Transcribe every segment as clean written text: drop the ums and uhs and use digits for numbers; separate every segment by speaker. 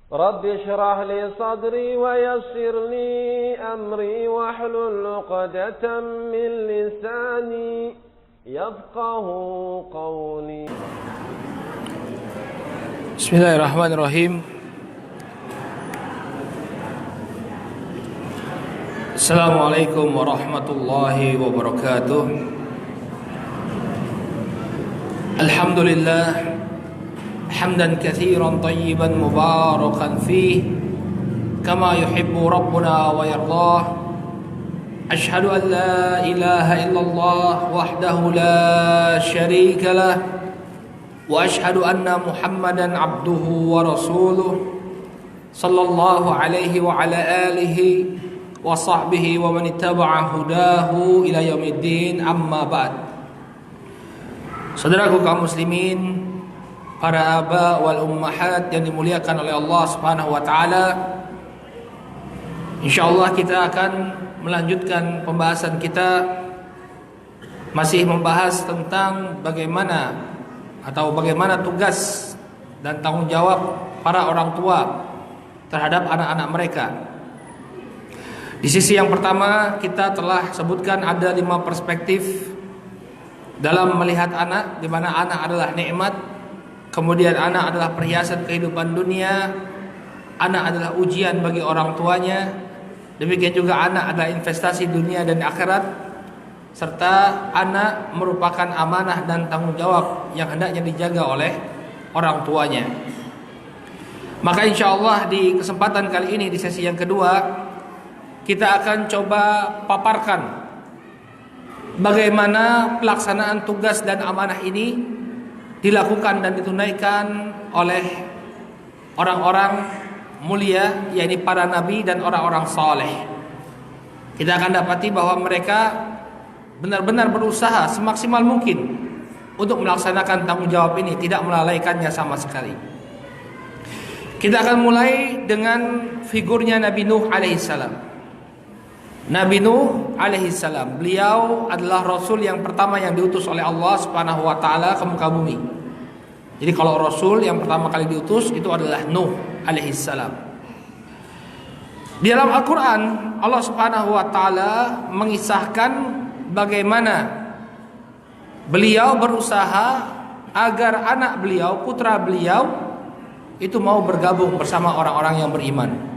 Speaker 1: رب اشرح لي صدري ويسر لي أمري واحلل عقدة من لساني يفقه قولي.
Speaker 2: Bismillahirrahmanirrahim. Assalamualaikum warahmatullahi wabarakatuh. Alhamdulillah hamdan katsiran tayyiban mubarakan fih kama yuhibbu rabbuna wa yardah. Ashhadu an la ilaha illallah wahdahu la syarika lah wa ashhadu anna Muhammadan abduhu wa rasuluh sallallahu alaihi wa ala alihi wa sahbihi wa man ittaba'a hudahu ila yaumiddin, amma ba'd. Saudaraku kaum muslimin, para aba wal ummahat yang dimuliakan oleh Allah Subhanahu wa taala, insyaallah kita akan melanjutkan pembahasan kita, masih membahas tentang bagaimana tugas dan tanggung jawab para orang tua terhadap anak-anak mereka. Di sisi yang pertama kita telah sebutkan ada 5 perspektif dalam melihat anak, di mana anak adalah nikmat, kemudian anak adalah perhiasan kehidupan dunia, anak adalah ujian bagi orang tuanya, demikian juga anak adalah investasi dunia dan akhirat, serta anak merupakan amanah dan tanggung jawab yang hendaknya dijaga oleh orang tuanya. Maka insyaallah di kesempatan kali ini, di sesi yang kedua, kita akan coba paparkan bagaimana pelaksanaan tugas dan amanah ini dilakukan dan ditunaikan oleh orang-orang mulia, yakni para nabi dan orang-orang saleh. Kita akan dapati bahwa mereka benar-benar berusaha semaksimal mungkin untuk melaksanakan tanggung jawab ini, tidak melalaikannya sama sekali. Kita akan mulai dengan figurnya Nabi Nuh alaihissalam. Nabi Nuh alaihissalam, beliau adalah rasul yang pertama yang diutus oleh Allah Subhanahu wa taala ke muka bumi. Jadi kalau rasul yang pertama kali diutus itu adalah Nuh alaihissalam. Di dalam Al-Qur'an Allah Subhanahu wa taala mengisahkan bagaimana beliau berusaha agar anak beliau, putra beliau itu mau bergabung bersama orang-orang yang beriman.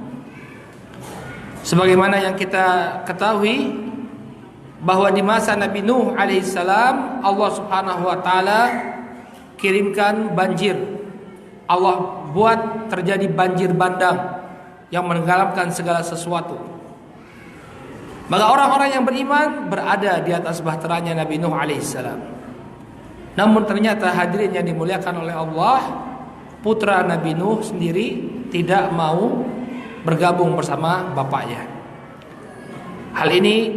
Speaker 2: Sebagaimana yang kita ketahui bahwa di masa Nabi Nuh alaihissalam Allah Subhanahu wa taala kirimkan banjir. Allah buat terjadi banjir bandang yang menenggelamkan segala sesuatu. Maka orang-orang yang beriman berada di atas bahteranya Nabi Nuh alaihissalam. Namun ternyata hadirin yang dimuliakan oleh Allah, putra Nabi Nuh sendiri tidak mau bergabung bersama bapaknya. Hal ini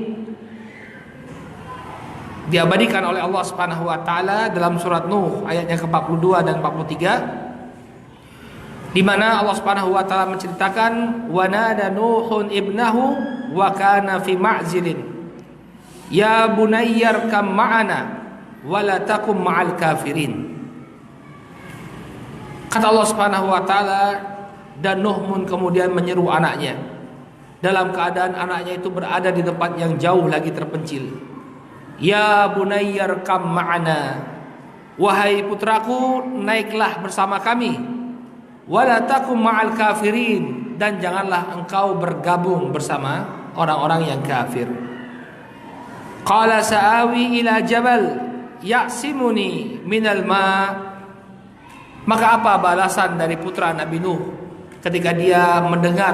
Speaker 2: diabadikan oleh Allah Subhanahu wa taala dalam surat Nuh ayatnya ke-42 dan 43, di mana Allah Subhanahu wa taala menceritakan wa nada nuhun ibnahu wa kana fi ma'zilin ya bunayyar kam ma'ana wa la takum ma'al kafirin. Kata Allah Subhanahu wa taala, dan Nuh pun kemudian menyeru anaknya dalam keadaan anaknya itu berada di tempat yang jauh lagi terpencil. Ya bunayyar kam ma'ana, wahai putraku, naiklah bersama kami. Wala takum ma'al kafirin, dan janganlah engkau bergabung bersama orang-orang yang kafir. Qala sa'awi ila jabal ya'simuni minal ma'. Maka apa balasan dari putra Nabi Nuh ketika dia mendengar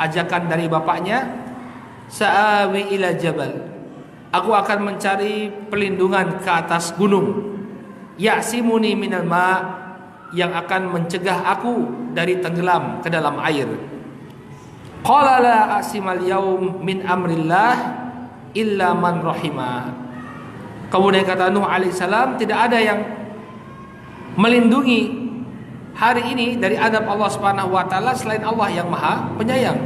Speaker 2: ajakan dari bapaknya? Sa'awi ila jabal, aku akan mencari perlindungan ke atas gunung. Ya'simuni minal ma', yang akan mencegah aku dari tenggelam ke dalam air. Qala la asimal yaum min amrillah illa man rahimah. Kemudian kata Nuh alaihissalam, tidak ada yang melindungi hari ini dari adab Allah Subhanahu wa taala selain Allah yang Maha Penyayang.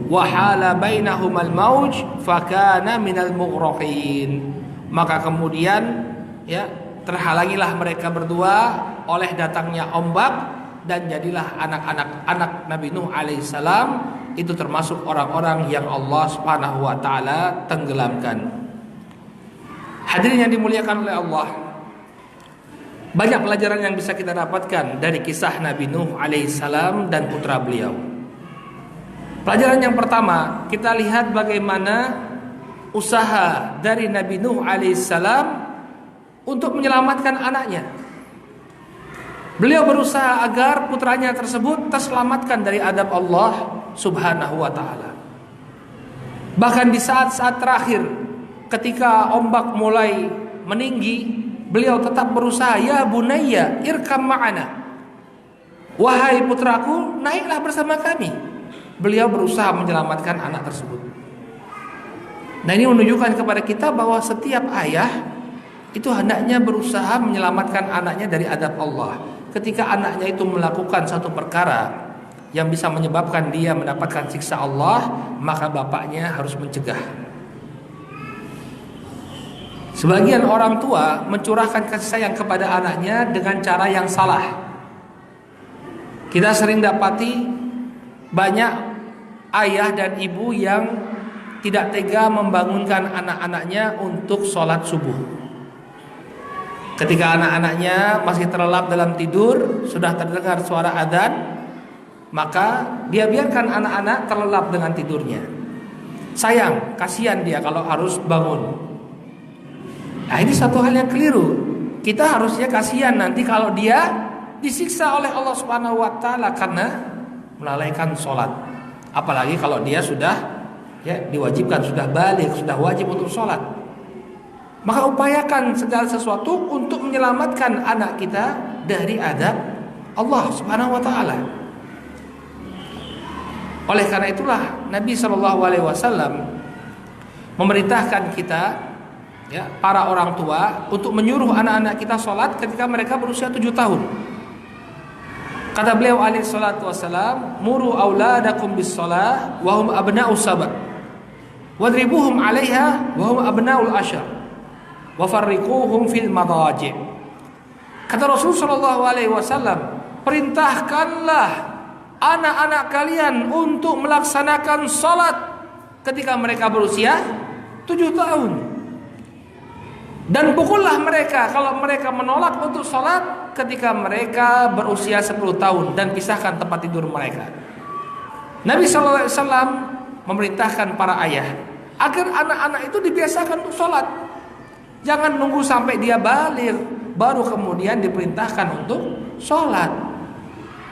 Speaker 2: Wa hala bainahumal mauj fakana minal mughraqin. Maka kemudian ya terhalangilah mereka berdua oleh datangnya ombak, dan jadilah anak Nabi Nuh alaihissalam itu termasuk orang-orang yang Allah Subhanahu wa taala tenggelamkan. Hadirin yang dimuliakan oleh Allah, banyak pelajaran yang bisa kita dapatkan dari kisah Nabi Nuh alaihissalam dan putra beliau. Pelajaran yang pertama, kita lihat bagaimana usaha dari Nabi Nuh alaihissalam untuk menyelamatkan anaknya. Beliau berusaha agar putranya tersebut terselamatkan dari adab Allah Subhanahu wa taala. Bahkan di saat-saat terakhir ketika ombak mulai meninggi, beliau tetap berusaha, ya bunayya irkam ma'ana. Wahai putraku, naiklah bersama kami. Beliau berusaha menyelamatkan anak tersebut. Nah, ini menunjukkan kepada kita bahwa setiap ayah itu hendaknya berusaha menyelamatkan anaknya dari adab Allah. Ketika anaknya itu melakukan satu perkara yang bisa menyebabkan dia mendapatkan siksa Allah, maka bapaknya harus mencegah. Sebagian orang tua mencurahkan kasih sayang kepada anaknya dengan cara yang salah. Kita sering dapati banyak ayah dan ibu yang tidak tega membangunkan anak-anaknya untuk sholat subuh. Ketika anak-anaknya masih terlelap dalam tidur, sudah terdengar suara adzan, maka dia biarkan anak-anak terlelap dengan tidurnya. Sayang, kasihan dia kalau harus bangun. Nah, ini satu hal yang keliru. Kita harusnya kasihan nanti kalau dia disiksa oleh Allah Subhanahu wa taala karena melalaikan sholat. Apalagi kalau dia sudah diwajibkan, sudah balik, sudah wajib untuk sholat. Maka upayakan segala sesuatu untuk menyelamatkan anak kita dari adab Allah Subhanahu wa taala. Oleh karena itulah Nabi SAW memerintahkan kita, para orang tua, untuk menyuruh anak-anak kita sholat ketika mereka berusia 7 tahun. Kata beliau alaihi salatu wassalam, muru auladakum bis shalah wa hum abna'u sab'a wadribuhum 'alaiha wa hum abna'ul ashar wa farriquhum fil madaji'. Kata Rasul sallallahu alaihi wasallam, perintahkanlah anak-anak kalian untuk melaksanakan salat ketika mereka berusia 7 tahun. Dan pukullah mereka kalau mereka menolak untuk salat ketika mereka berusia 10 tahun, dan pisahkan tempat tidur mereka. Nabi sallallahu alaihi wasallam memerintahkan para ayah agar anak-anak itu dibiasakan untuk salat. Jangan nunggu sampai dia balik baru kemudian diperintahkan untuk sholat.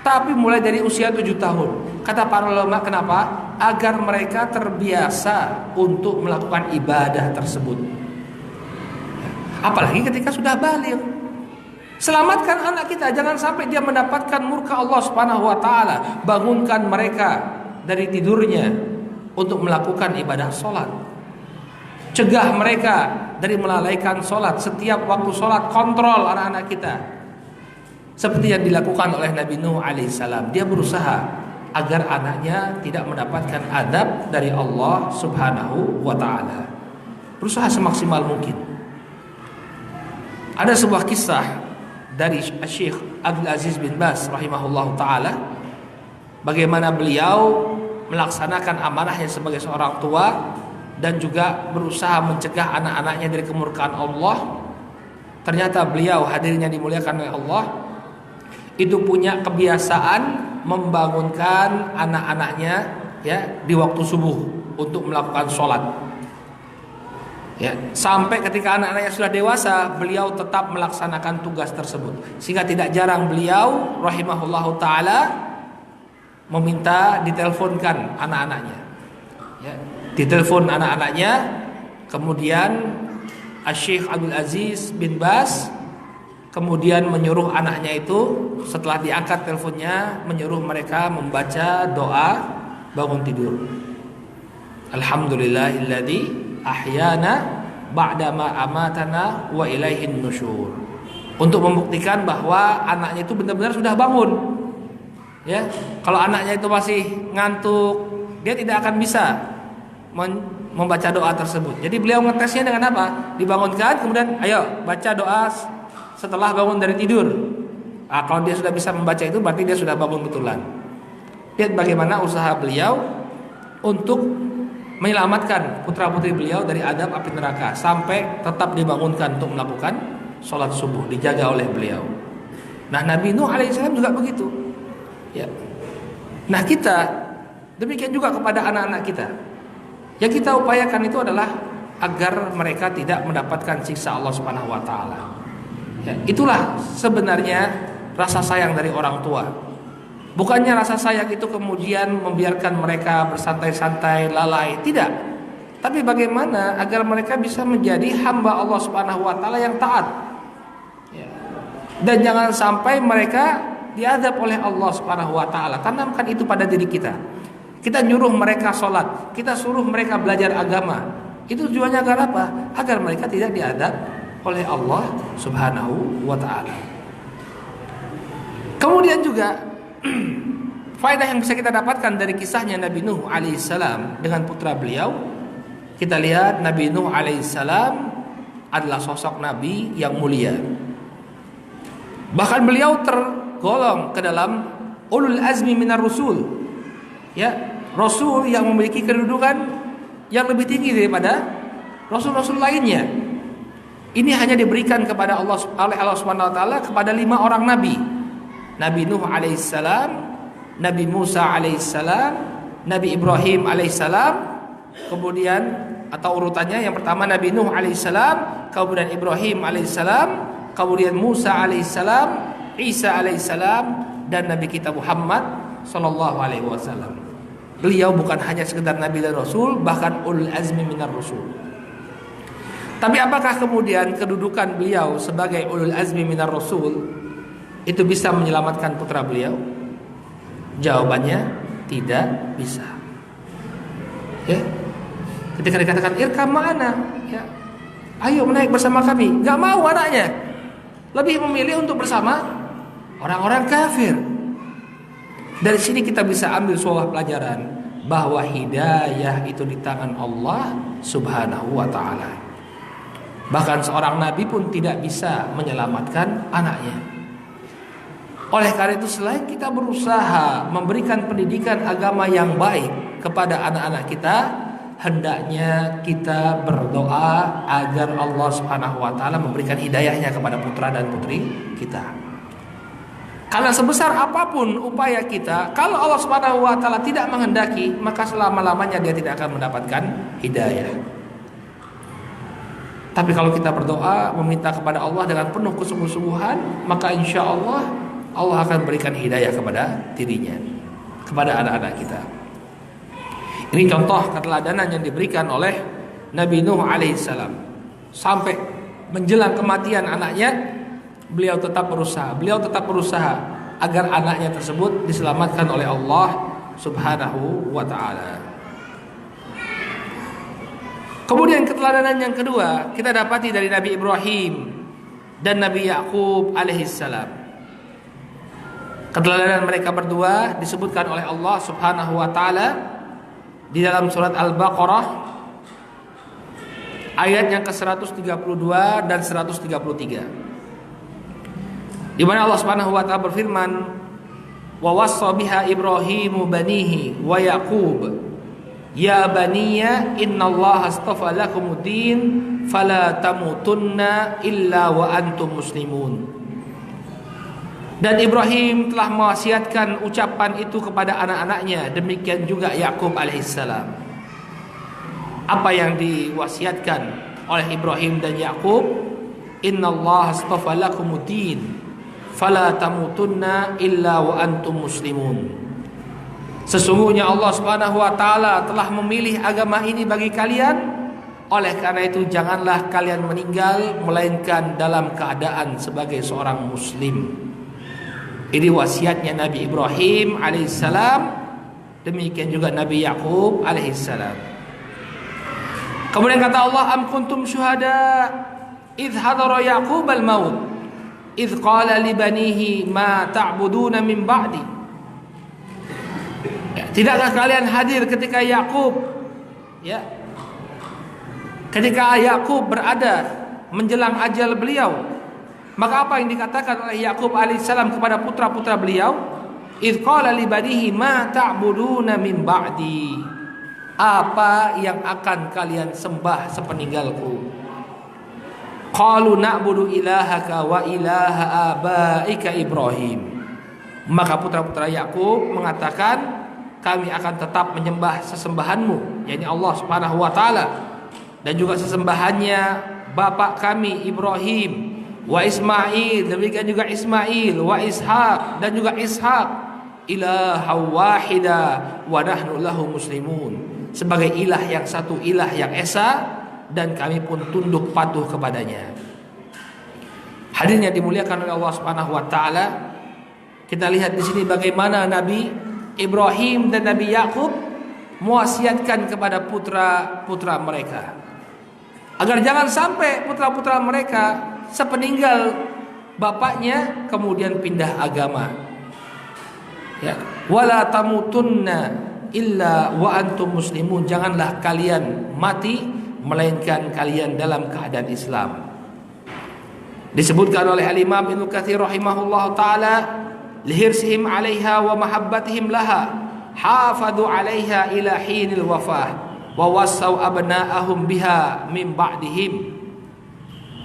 Speaker 2: Tapi mulai dari usia 7 tahun. Kata para ulama, kenapa? Agar mereka terbiasa untuk melakukan ibadah tersebut. Apalagi ketika sudah balik. Selamatkan anak kita, jangan sampai dia mendapatkan murka Allah Subhanahu wa taala. Bangunkan mereka dari tidurnya untuk melakukan ibadah sholat. Cegah mereka dari melalaikan sholat. Setiap waktu sholat, kontrol anak-anak kita. Seperti yang dilakukan oleh Nabi Nuh alaihissalam. Dia berusaha agar anaknya tidak mendapatkan adab dari Allah Subhanahu wa ta'ala. Berusaha semaksimal mungkin. Ada sebuah kisah dari Syekh Abdul Aziz bin Baz rahimahullah ta'ala, bagaimana beliau melaksanakan amanahnya sebagai seorang tua dan juga berusaha mencegah anak-anaknya dari kemurkaan Allah. Ternyata beliau, hadirnya dimuliakan oleh Allah, itu punya kebiasaan membangunkan anak-anaknya di waktu subuh untuk melakukan sholat. Sampai ketika anak-anaknya sudah dewasa, beliau tetap melaksanakan tugas tersebut. Sehingga tidak jarang beliau rahimahullahu ta'ala meminta diteleponkan anak-anaknya. Ditelepon anak-anaknya, kemudian Syekh Abdul Aziz bin Baz kemudian menyuruh anaknya itu, setelah diangkat teleponnya, menyuruh mereka membaca doa bangun tidur. Alhamdulillahilladzi ahyana ba'dama amatana wa ilaihin nusyur. Untuk membuktikan bahwa anaknya itu benar-benar sudah bangun. Kalau anaknya itu masih ngantuk, dia tidak akan bisa membaca doa tersebut. Jadi beliau ngetesnya dengan apa? Dibangunkan, kemudian ayo baca doa setelah bangun dari tidur. Kalau dia sudah bisa membaca itu berarti dia sudah bangun betulan. Lihat bagaimana usaha beliau untuk menyelamatkan putra-putri beliau dari adab api neraka sampai tetap dibangunkan untuk melakukan sholat subuh, dijaga oleh beliau. Nah, Nabi Nuh alaihissalam juga begitu. Ya. Nah, kita demikian juga kepada anak-anak kita. Yang kita upayakan itu adalah agar mereka tidak mendapatkan siksa Allah Subhanahu wa taala. Ya, itulah sebenarnya rasa sayang dari orang tua. Bukannya rasa sayang itu kemudian membiarkan mereka bersantai-santai, lalai, tidak. Tapi bagaimana agar mereka bisa menjadi hamba Allah Subhanahu wa taala yang taat. Ya. Dan jangan sampai mereka diazab oleh Allah Subhanahu wa taala. Tanamkan itu pada diri kita. Kita nyuruh mereka sholat, kita suruh mereka belajar agama. Itu tujuannya agar apa? Agar mereka tidak diazab oleh Allah Subhanahu wa taala. Kemudian juga faedah yang bisa kita dapatkan dari kisahnya Nabi Nuh alaihissalam dengan putra beliau, kita lihat Nabi Nuh alaihissalam adalah sosok Nabi yang mulia. Bahkan beliau tergolong ke dalam ulul azmi minar rusul, ya, rasul yang memiliki kedudukan yang lebih tinggi daripada rasul-rasul lainnya. Ini hanya diberikan kepada Allah oleh Allah Subhanahu wa taala kepada 5 orang nabi. Nabi Nuh alaihissalam, Nabi Musa alaihissalam, Nabi Ibrahim alaihissalam, kemudian atau urutannya yang pertama Nabi Nuh alaihissalam, kemudian Ibrahim alaihissalam, kemudian Musa alaihissalam, Isa alaihissalam, dan Nabi kita Muhammad sallallahu alaihi wasallam. Beliau bukan hanya sekedar nabi dan rasul, bahkan ulul azmi minar rusul. Tapi apakah kemudian kedudukan beliau sebagai ulul azmi minar rasul itu bisa menyelamatkan putra beliau? Jawabannya tidak bisa. Ya. Ketika dikatakan irkam ma'ana, ya, ayo naik bersama kami, gak mau anaknya. Lebih memilih untuk bersama orang-orang kafir. Dari sini kita bisa ambil sebuah pelajaran bahwa hidayah itu di tangan Allah Subhanahu wa taala. Bahkan seorang nabi pun tidak bisa menyelamatkan anaknya. Oleh karena itu selain kita berusaha memberikan pendidikan agama yang baik kepada anak-anak kita, hendaknya kita berdoa agar Allah Subhanahu wa taala memberikan hidayahnya kepada putra dan putri kita. Karena sebesar apapun upaya kita, kalau Allah Subhanahu wa taala tidak menghendaki, maka selama-lamanya dia tidak akan mendapatkan hidayah. Tapi kalau kita berdoa meminta kepada Allah dengan penuh kesungguh-sungguhan, maka insya Allah Allah akan berikan hidayah kepada dirinya, kepada anak-anak kita. Ini contoh keteladanan yang diberikan oleh Nabi Nuh alaihissalam. Sampai menjelang kematian anaknya, beliau tetap berusaha agar anaknya tersebut diselamatkan oleh Allah Subhanahu wa ta'ala. Kemudian keteladanan yang kedua kita dapati dari Nabi Ibrahim dan Nabi Yakub alaihissalam. Keteladanan mereka berdua disebutkan oleh Allah Subhanahu wa taala di dalam surat Al-Baqarah ayat yang ke-132 dan 133. Di mana Allah Subhanahu wa taala berfirman, "Wa wassa biha Ibrahimu banihi wa Yaqub, ya baniya innallaha astafa lakumuddin fala tamutunna illa wa antum muslimun." Dan Ibrahim telah mewasiatkan ucapan itu kepada anak-anaknya, demikian juga Yakub alaihissalam. Apa yang diwasiatkan oleh Ibrahim dan Yakub? Innallaha astafa lakumuddin fala tamutunna illa wa antum muslimun. Sesungguhnya Allah Subhanahu wa taala telah memilih agama ini bagi kalian. Oleh karena itu janganlah kalian meninggal melainkan dalam keadaan sebagai seorang muslim. Ini wasiatnya Nabi Ibrahim alaihissalam, demikian juga Nabi Yakub alaihissalam. Kemudian kata Allah, am kuntum syuhada idh hadara Yaqub al-maut idh qala li banihi ma ta'buduna min ba'di. Tidakkah kalian hadir ketika Yakub, ya, ketika Yakub berada menjelang ajal beliau, Maka apa yang dikatakan oleh Yakub alaihissalam kepada putra-putra beliau? Idz qala li banihi ma ta'buduna min ba'di. Apa yang akan kalian sembah sepeninggalku? Qalu na'budu ilahaka wa ilaha abaika Ibrahim. Maka putra-putra Yakub mengatakan, kami akan tetap menyembah sesembahanmu, yakni Allah Subhanahu wa taala, dan juga sesembahannya bapak kami Ibrahim, wa Ismail, demikian juga Ismail, wa Ishaq, dan juga Ishaq, ilaha wahida wa nahnu lahu muslimun, sebagai ilah yang satu, ilah yang esa, dan kami pun tunduk patuh kepadanya. Hadirin yang dimuliakan oleh Allah Subhanahu wa taala, kita lihat di sini bagaimana Nabi Ibrahim dan Nabi Yakub mewasiatkan kepada putra-putra mereka agar jangan sampai putra-putra mereka sepeninggal bapaknya kemudian pindah agama. Ya, wala tamutunna illa wa antum muslimun, janganlah kalian mati melainkan kalian dalam keadaan Islam. Disebutkan oleh Al-Imam Ibnu Katsir rahimahullahu taala, lihirsihim 'alaiha wa mahabbatihim laha hafadhu 'alaiha ila hinil wafah wa wassau abna'ahum biha min ba'dihim.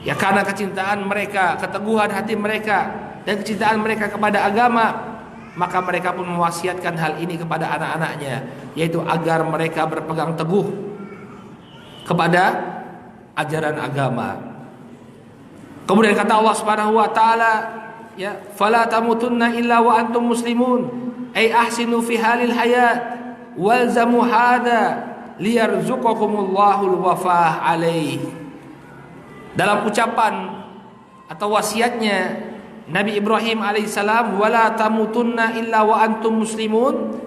Speaker 2: Ya, karena kecintaan mereka, keteguhan hati mereka, dan kecintaan mereka kepada agama, maka mereka pun mewasiatkan hal ini kepada anak-anaknya, yaitu agar mereka berpegang teguh kepada ajaran agama. Kemudian kata Allah Subhanahu wa taala, ya, fala tamutunna illa wa antum muslimun, ay ahsinu fi halil hayat walzamu hada liyarzuqakumullahu al-wafah alaih. Dalam ucapan atau wasiatnya Nabi Ibrahim alaihissalam, wala tamutunna illa wa antum muslimun,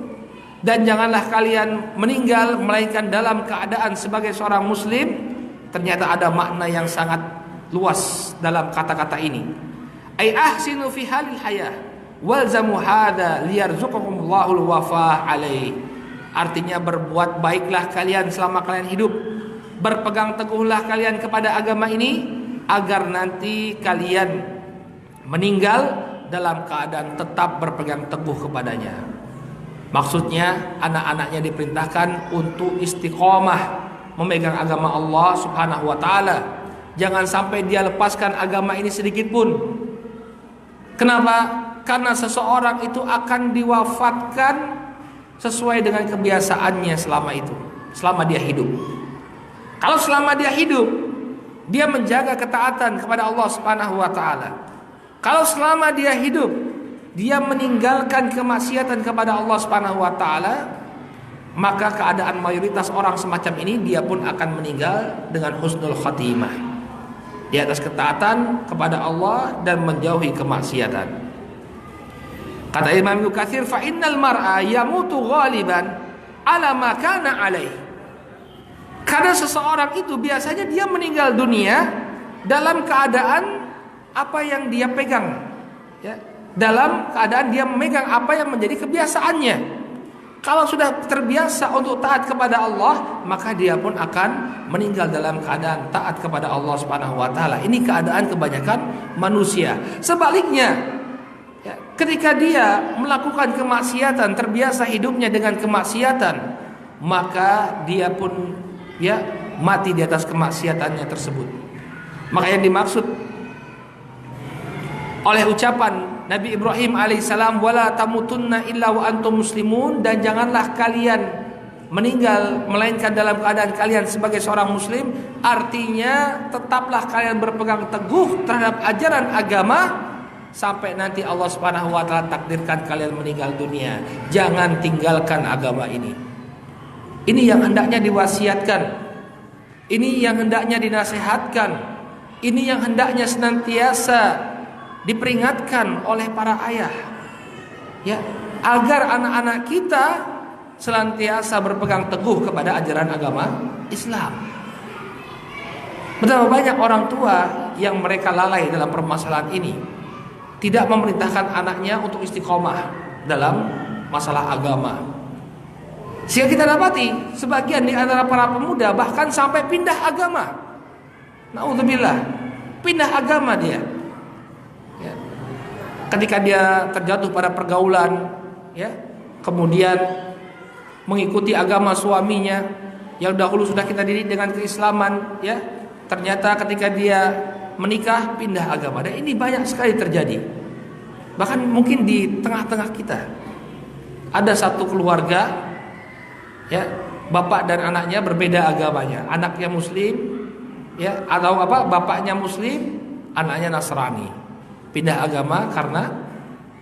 Speaker 2: dan janganlah kalian meninggal melainkan dalam keadaan sebagai seorang muslim. Ternyata ada makna yang sangat luas dalam kata-kata ini. Ai ahsinu fi halil hayah walzamu hada liyarzuqakumullahu al-wafah alaih. Artinya, berbuat baiklah kalian selama kalian hidup, berpegang teguhlah kalian kepada agama ini agar nanti kalian meninggal dalam keadaan tetap berpegang teguh kepadanya. Maksudnya, anak-anaknya diperintahkan untuk istiqomah memegang agama Allah Subhanahu wa taala. Jangan sampai dia lepaskan agama ini sedikit pun. Kenapa? Karena seseorang itu akan diwafatkan sesuai dengan kebiasaannya selama dia hidup. Kalau selama dia hidup, dia menjaga ketaatan kepada Allah Subhanahu wa taala. Kalau selama dia hidup, dia meninggalkan kemaksiatan kepada Allah Subhanahu wa taala, maka keadaan mayoritas orang semacam ini dia pun akan meninggal dengan husnul khatimah, di atas ketaatan kepada Allah dan menjauhi kemaksiatan. Kata Imam Ibnu Katsir, fa innal mar'a yamutu ghaliban ala ma kana alaih. Karena seseorang itu biasanya dia meninggal dunia dalam keadaan apa yang dia pegang, ya, dalam keadaan dia memegang apa yang menjadi kebiasaannya. Kalau sudah terbiasa untuk taat kepada Allah, maka dia pun akan meninggal dalam keadaan taat kepada Allah Subhanahu wa taala. Ini keadaan kebanyakan manusia. Sebaliknya, ya, ketika dia melakukan kemaksiatan, terbiasa hidupnya dengan kemaksiatan, maka dia pun, ya, mati di atas kemaksiatannya tersebut. Maka yang dimaksud oleh ucapan Nabi Ibrahim alaihissalam, wala tamutunna illa wa antum muslimun, dan janganlah kalian meninggal melainkan dalam keadaan kalian sebagai seorang muslim, artinya tetaplah kalian berpegang teguh terhadap ajaran agama sampai nanti Allah Subhanahu wa taala takdirkan kalian meninggal dunia. Jangan tinggalkan agama ini. Ini yang hendaknya diwasiatkan, ini yang hendaknya dinasihatkan, ini yang hendaknya senantiasa diperingatkan oleh para ayah, ya, agar anak-anak kita senantiasa berpegang teguh kepada ajaran agama Islam. Betapa banyak orang tua yang mereka lalai dalam permasalahan ini, tidak memerintahkan anaknya untuk istiqomah dalam masalah agama. Sehingga kita dapati sebagian di antara para pemuda bahkan sampai pindah agama. Naudzubillah, pindah agama dia. ketika dia terjatuh pada pergaulan, ya, kemudian mengikuti agama suaminya yang dahulu sudah kita didik dengan keislaman, ya, ternyata ketika dia menikah pindah agama. Dan ini banyak sekali terjadi. Bahkan mungkin di tengah-tengah kita ada satu keluarga, ya, bapak dan anaknya berbeda agamanya. Anaknya muslim, ya, atau bapaknya muslim, anaknya Nasrani. Pindah agama karena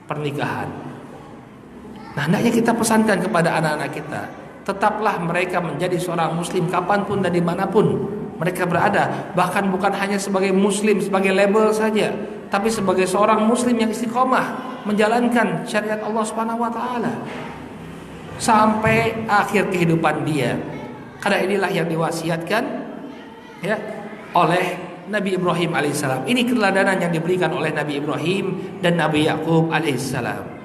Speaker 2: pernikahan. Nah, hendaknya kita pesankan kepada anak-anak kita, tetaplah mereka menjadi seorang muslim kapanpun dan dimanapun mereka berada. Bahkan bukan hanya sebagai muslim, sebagai label saja, tapi sebagai seorang muslim yang istiqomah menjalankan syariat Allah Subhanahu wa taala sampai akhir kehidupan dia. Karena inilah yang diwasiatkan, ya, oleh Nabi Ibrahim alaihissalam. Ini keteladanan yang diberikan oleh Nabi Ibrahim dan Nabi Yakub alaihissalam.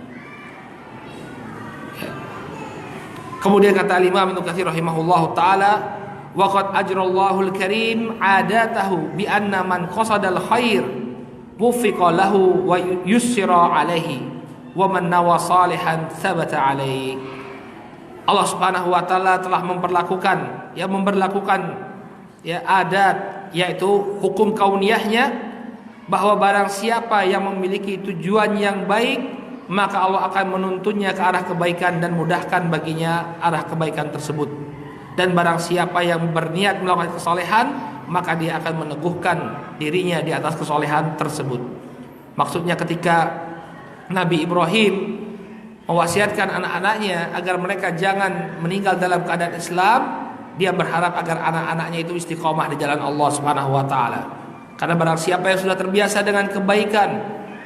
Speaker 2: Kemudian kata Imam Ibnu Katsir rahimahullahu taala, wa qad ajrallahu al-karim adatahu bi anna man qasada al-khair wufiqa lahu wa yussira alaihi wa man nawa salihan thabata alaihi. Allah Subhanahu wa taala telah memperlakukan adat, yaitu hukum kauniyahnya, bahwa barang siapa yang memiliki tujuan yang baik maka Allah akan menuntunnya ke arah kebaikan dan mudahkan baginya arah kebaikan tersebut. Dan barang siapa yang berniat melakukan kesolehan, maka dia akan meneguhkan dirinya di atas kesolehan tersebut. Maksudnya ketika Nabi Ibrahim mewasiatkan anak-anaknya agar mereka jangan meninggal dalam keadaan Islam, dia berharap agar anak-anaknya itu istiqomah di jalan Allah Subhanahu wa taala. Karena barang siapa yang sudah terbiasa dengan kebaikan,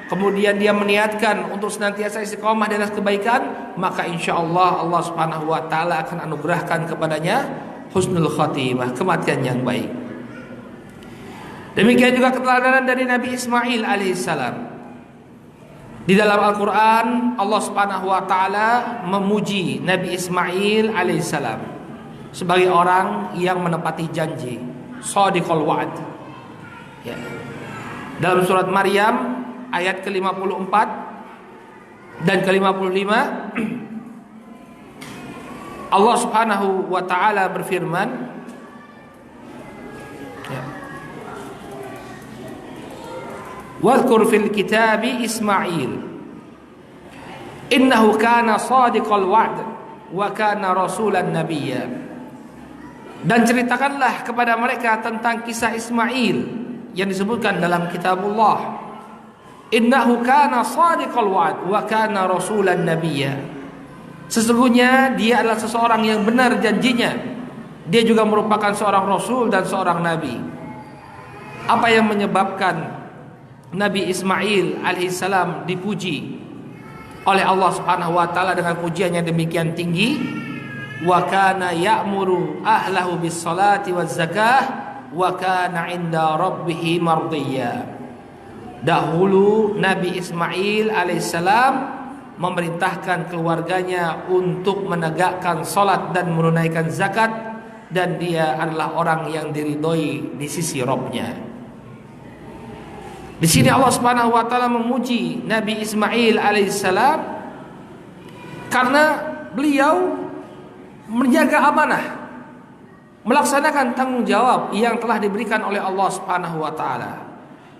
Speaker 2: kemudian dia meniatkan untuk senantiasa istiqomah di atas kebaikan, maka insyaallah Allah Subhanahu wa taala akan anugerahkan kepadanya husnul khatimah, kematian yang baik. Demikian juga keteladanan dari Nabi Ismail alaihissalam. Di dalam Al-Qur'an Allah Subhanahu wa taala memuji Nabi Ismail alaihissalam sebagai orang yang menepati janji, shadiqul wa'd. Ya. Dalam surat Maryam ayat ke-54 dan ke-55 Allah Subhanahu wa taala berfirman, ya, wadhkur fil kitabi Ismail innahu kana shadiqal wa'd wa kana rasulan nabiyya. Dan ceritakanlah kepada mereka tentang kisah Ismail yang disebutkan dalam kitabullah. Innahu kana shadiqal wa'd wa kana rasulan nabiyya. Sesungguhnya dia adalah seseorang yang benar janjinya. Dia juga merupakan seorang rasul dan seorang nabi. Apa yang menyebabkan Nabi Ismail alaihissalam dipuji oleh Allah Subhanahu wa taala dengan pujian yang demikian tinggi? Wa kana ya'muru ahlahu bis salati waz zakah wa kana 'inda rabbih mardiyya. Dahulu Nabi Ismail alaihissalam memerintahkan keluarganya untuk menegakkan salat dan menunaikan zakat, dan dia adalah orang yang diridhoi di sisi Rabb-Nya. Di sini Allah Subhanahu wa taala memuji Nabi Ismail alaihissalam karena beliau menjaga amanah, melaksanakan tanggung jawab yang telah diberikan oleh Allah Subhanahu wa taala.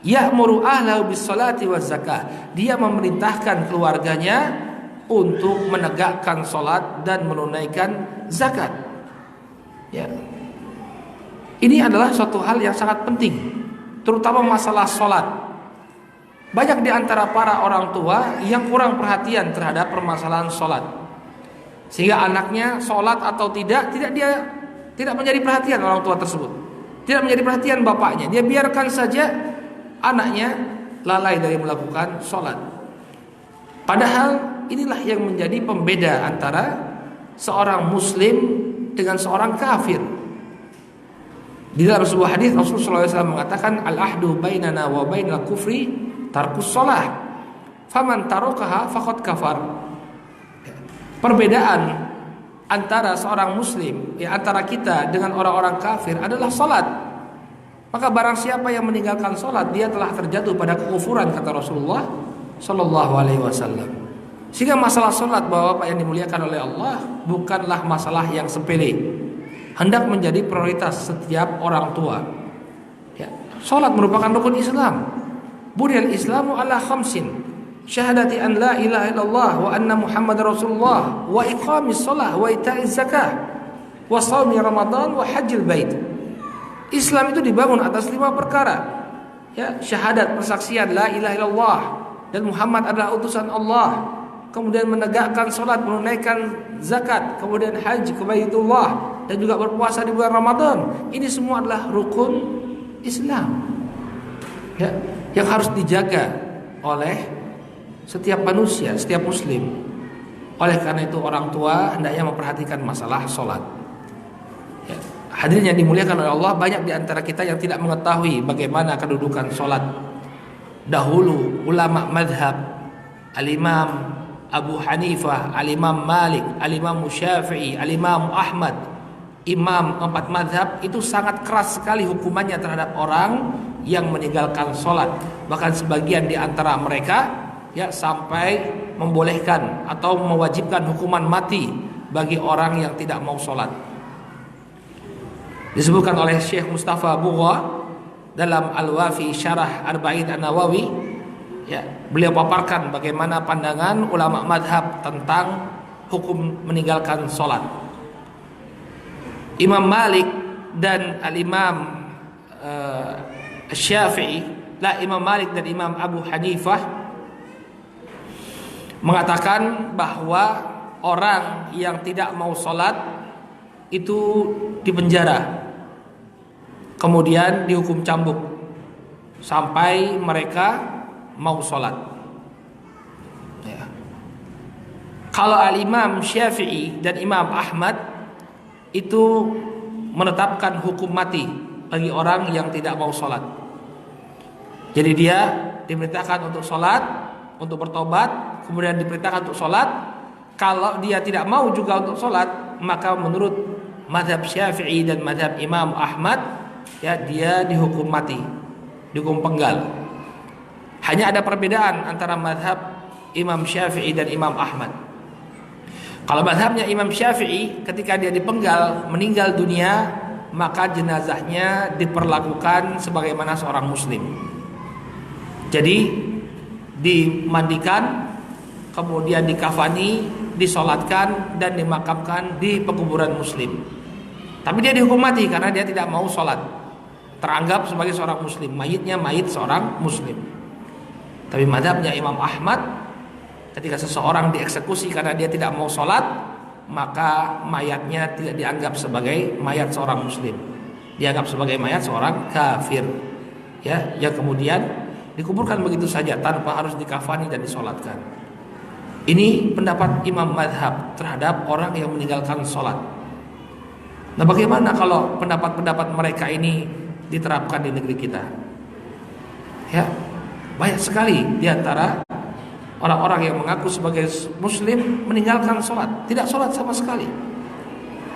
Speaker 2: Ya'muru ahlahu bis-salati waz-zakah. Dia memerintahkan keluarganya untuk menegakkan salat dan menunaikan zakat. Ya. Ini adalah suatu hal yang sangat penting, terutama masalah salat. Banyak di antara para orang tua yang kurang perhatian terhadap permasalahan salat. Sehingga anaknya salat atau tidak dia tidak menjadi perhatian orang tua tersebut. Tidak menjadi perhatian bapaknya. Dia biarkan saja anaknya lalai dari melakukan sholat. Padahal inilah yang menjadi pembeda antara seorang muslim dengan seorang kafir. Di dalam sebuah hadis Rasulullah SAW mengatakan, al-ahdu bainana wa bainal kufri tarkus sholah, faman tarakaha faqad kafar. Perbedaan antara seorang muslim, antara kita dengan orang-orang kafir adalah sholat. Maka barang siapa yang meninggalkan sholat, dia telah terjatuh pada kekufuran, kata Rasulullah sallallahu alaihi wasallam. Sehingga masalah salat Bapak yang dimuliakan oleh Allah bukanlah masalah yang sepele. Hendak menjadi prioritas setiap orang tua. Ya, salat merupakan rukun Islam. Buniyal Islamu ala khamsin. Syahadati an la ilaha illallah wa anna Muhammadar Rasulullah wa iqamis shalah wa ita'iz zakah wa shaumi Ramadan wa hajjil bait. Islam itu dibangun atas 5 perkara. Ya, syahadat, persaksian la ilaha illallah dan Muhammad adalah utusan Allah. Kemudian menegakkan salat, menunaikan zakat, kemudian haji ke Baitullah dan juga berpuasa di bulan Ramadan. Ini semua adalah rukun Islam. Ya, yang harus dijaga oleh setiap manusia, setiap muslim. Oleh karena itu orang tua hendaknya memperhatikan masalah salat. Ya, hadirin yang dimuliakan oleh Allah, banyak di antara kita yang tidak mengetahui bagaimana kedudukan salat. Dahulu ulama madhab, al-Imam Abu Hanifah, al-Imam Malik, al-Imam Syafi'i, al-Imam Ahmad, imam 4 madhab itu sangat keras sekali hukumannya terhadap orang yang meninggalkan sholat. Bahkan sebagian di antara mereka ya sampai membolehkan atau mewajibkan hukuman mati bagi orang yang tidak mau sholat. Disebutkan oleh Syekh Mustafa Bugha dalam Al-Wafi Syarah Arba'in An-Nawawi, ya, beliau paparkan bagaimana pandangan ulama madhab tentang hukum meninggalkan sholat. Imam Malik dan al-Imam Syafi'i, Imam Malik dan Imam Abu Hanifah mengatakan bahwa orang yang tidak mau sholat itu dipenjara, kemudian dihukum cambuk sampai mereka mau sholat. Ya. Kalau al-Imam Syafi'i dan Imam Ahmad itu menetapkan hukum mati bagi orang yang tidak mau sholat. Jadi dia diperintahkan untuk sholat, untuk bertobat, kemudian diperintahkan untuk sholat. Kalau dia tidak mau juga untuk sholat, maka menurut mazhab Syafi'i dan mazhab Imam Ahmad, ya, dia dihukum mati, dihukum penggal. Hanya ada perbedaan antara mazhab Imam Syafi'i dan Imam Ahmad. Kalau mazhabnya Imam Syafi'i, ketika dia dipenggal, meninggal dunia, maka jenazahnya diperlakukan sebagaimana seorang muslim. Jadi dimandikan, kemudian dikafani, disolatkan dan dimakamkan di pekuburan muslim. Tapi dia dihukum mati karena dia tidak mau sholat. Teranggap sebagai seorang muslim, mayitnya mayit seorang muslim. Tapi mazhabnya Imam Ahmad, ketika seseorang dieksekusi karena dia tidak mau sholat, maka mayatnya tidak dianggap sebagai mayat seorang muslim, dianggap sebagai mayat seorang kafir, ya, yang kemudian dikuburkan begitu saja tanpa harus dikafani dan disolatkan. Ini pendapat imam madhab terhadap orang yang meninggalkan sholat. Nah, bagaimana kalau pendapat-pendapat mereka ini diterapkan di negeri kita? Ya, banyak sekali di antara orang-orang yang mengaku sebagai muslim meninggalkan sholat, tidak sholat sama sekali.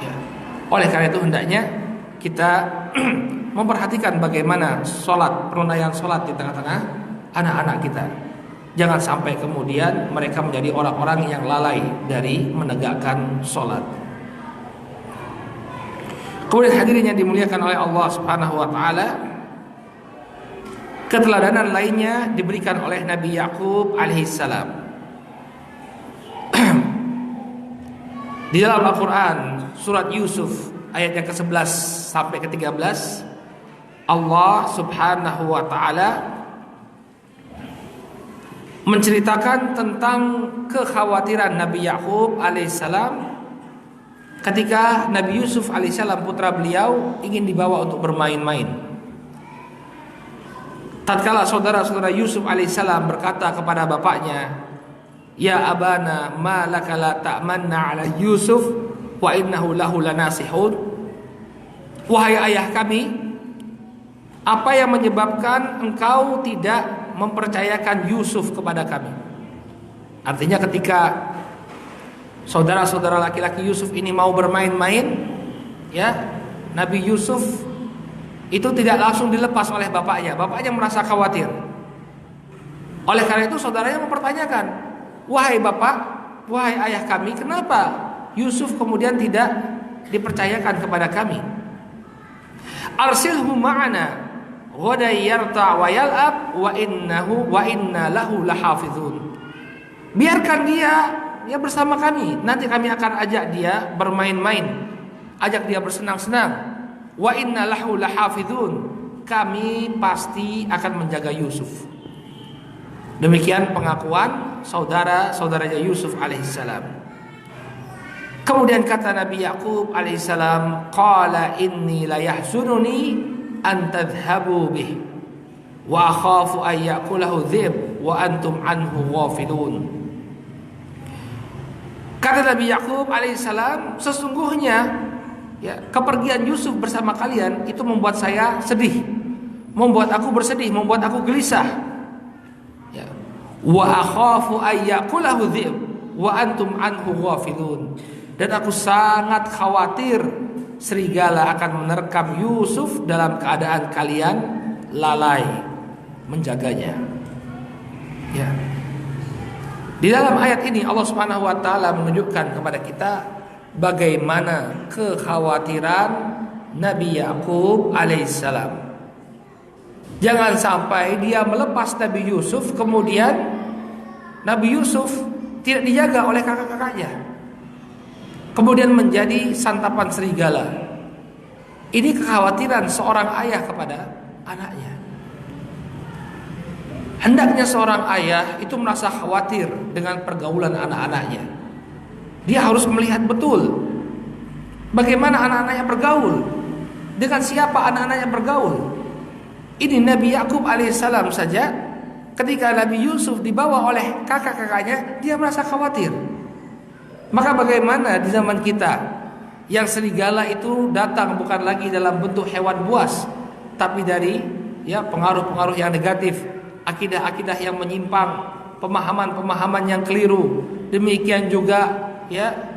Speaker 2: Ya. Oleh karena itu hendaknya kita memperhatikan bagaimana sholat, penunaian sholat di tengah-tengah anak-anak kita. Jangan sampai kemudian mereka menjadi orang-orang yang lalai dari menegakkan sholat. Kemudian hadirin yang dimuliakan oleh Allah Subhanahu wa taala, keteladanan lainnya diberikan oleh Nabi Yakub alaihissalam. Di dalam Al-Quran surat Yusuf ayat yang ke-11 sampai ke-13, Allah Subhanahu wa taala menceritakan tentang kekhawatiran Nabi Yakub alaihissalam ketika Nabi Yusuf alaihissalam putra beliau ingin dibawa untuk bermain-main. Tatkala saudara-saudara Yusuf alaihissalam berkata kepada bapaknya, "Ya abana, ma laka la ta'manna 'ala Yusuf wa innahu lahu lanasihun." Wahai ayah kami, apa yang menyebabkan engkau tidak mempercayakan Yusuf kepada kami? Artinya ketika saudara-saudara laki-laki Yusuf ini mau bermain-main, ya, Nabi Yusuf itu tidak langsung dilepas oleh bapaknya. Bapaknya merasa khawatir. Oleh karena itu saudaranya mempertanyakan, wahai bapak, wahai ayah kami, kenapa Yusuf kemudian tidak dipercayakan kepada kami? Arsilhu ma'ana ghadan yarta' wa yal'ab wa inna lahu lahafizun. Biarkan dia bersama kami. Nanti kami akan ajak dia bermain-main, ajak dia bersenang-senang. Wa inna lahu lahafizun. Kami pasti akan menjaga Yusuf. Demikian pengakuan saudara-saudaranya Yusuf alaihissalam. Kemudian kata Nabi Yakub alaihissalam, qala inni la yahzununi an tadhhabu bih wa akhafu an ya'kulahu dhib wa antum anhu ghafilun. Kata Nabi Yakub alaihissalam, sesungguhnya kepergian Yusuf bersama kalian itu membuat saya sedih, membuat aku bersedih, membuat aku gelisah. Wa akhafu an ya'kulahu dhib wa antum anhu ghafilun. Dan aku sangat khawatir serigala akan menerkam Yusuf dalam keadaan kalian lalai menjaganya. Ya. Di dalam ayat ini Allah Subhanahu wa taala menunjukkan kepada kita bagaimana kekhawatiran Nabi Yakub alaihissalam. Jangan sampai dia melepas Nabi Yusuf, kemudian Nabi Yusuf tidak dijaga oleh kakak-kakaknya, kemudian menjadi santapan serigala. Ini kekhawatiran seorang ayah kepada anaknya. Hendaknya seorang ayah itu merasa khawatir dengan pergaulan anak-anaknya. Dia harus melihat betul bagaimana anak-anaknya bergaul, dengan siapa anak-anaknya bergaul. Ini Nabi Yakub alaihissalam saja ketika Nabi Yusuf dibawa oleh kakak-kakaknya, dia merasa khawatir. Maka bagaimana di zaman kita yang serigala itu datang bukan lagi dalam bentuk hewan buas, tapi dari pengaruh-pengaruh yang negatif, akidah-akidah yang menyimpang, pemahaman-pemahaman yang keliru. Demikian juga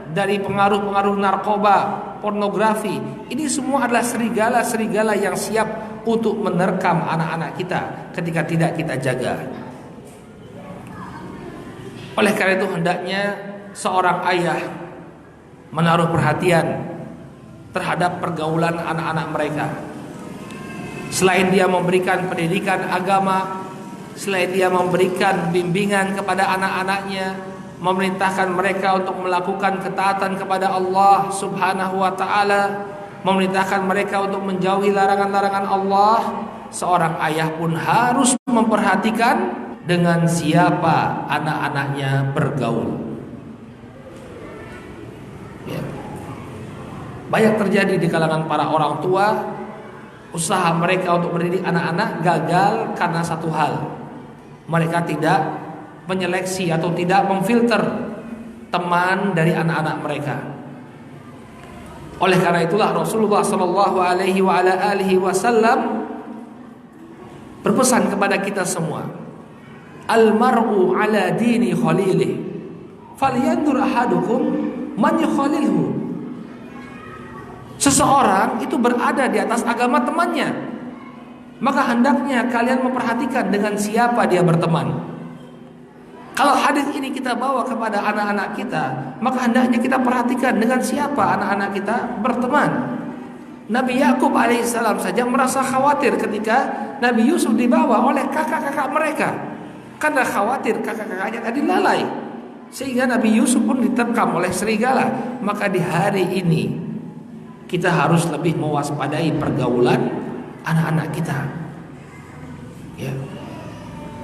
Speaker 2: dari pengaruh-pengaruh narkoba, pornografi. Ini semua adalah serigala-serigala yang siap untuk menerkam anak-anak kita ketika tidak kita jaga. Oleh karena itu hendaknya seorang ayah menaruh perhatian terhadap pergaulan anak-anak mereka. Selain dia memberikan pendidikan agama, selain dia memberikan bimbingan kepada anak-anaknya, memerintahkan mereka untuk melakukan ketaatan kepada Allah Subhanahu wa taala, memerintahkan mereka untuk menjauhi larangan-larangan Allah, seorang ayah pun harus memperhatikan dengan siapa anak-anaknya bergaul. Banyak terjadi di kalangan para orang tua, usaha mereka untuk mendidik anak-anak gagal karena satu hal: mereka tidak menyeleksi atau tidak memfilter teman dari anak-anak mereka. Oleh karena itulah Rasulullah sallallahu alaihi wasallam berpesan kepada kita semua, al-mar'u ala dini khalilih, falyandur ahadukum man yukhalilhu. Seseorang itu berada di atas agama temannya, maka hendaknya kalian memperhatikan dengan siapa dia berteman. Kalau hadis ini kita bawa kepada anak-anak kita, maka hendaknya kita perhatikan dengan siapa anak-anak kita berteman. Nabi Yakub alaihissalam saja merasa khawatir ketika Nabi Yusuf dibawa oleh kakak-kakak mereka, karena khawatir kakak-kakaknya tadi lalai, sehingga Nabi Yusuf pun diterkam oleh serigala. Maka di hari ini kita harus lebih mewaspadai pergaulan anak-anak kita. Ya.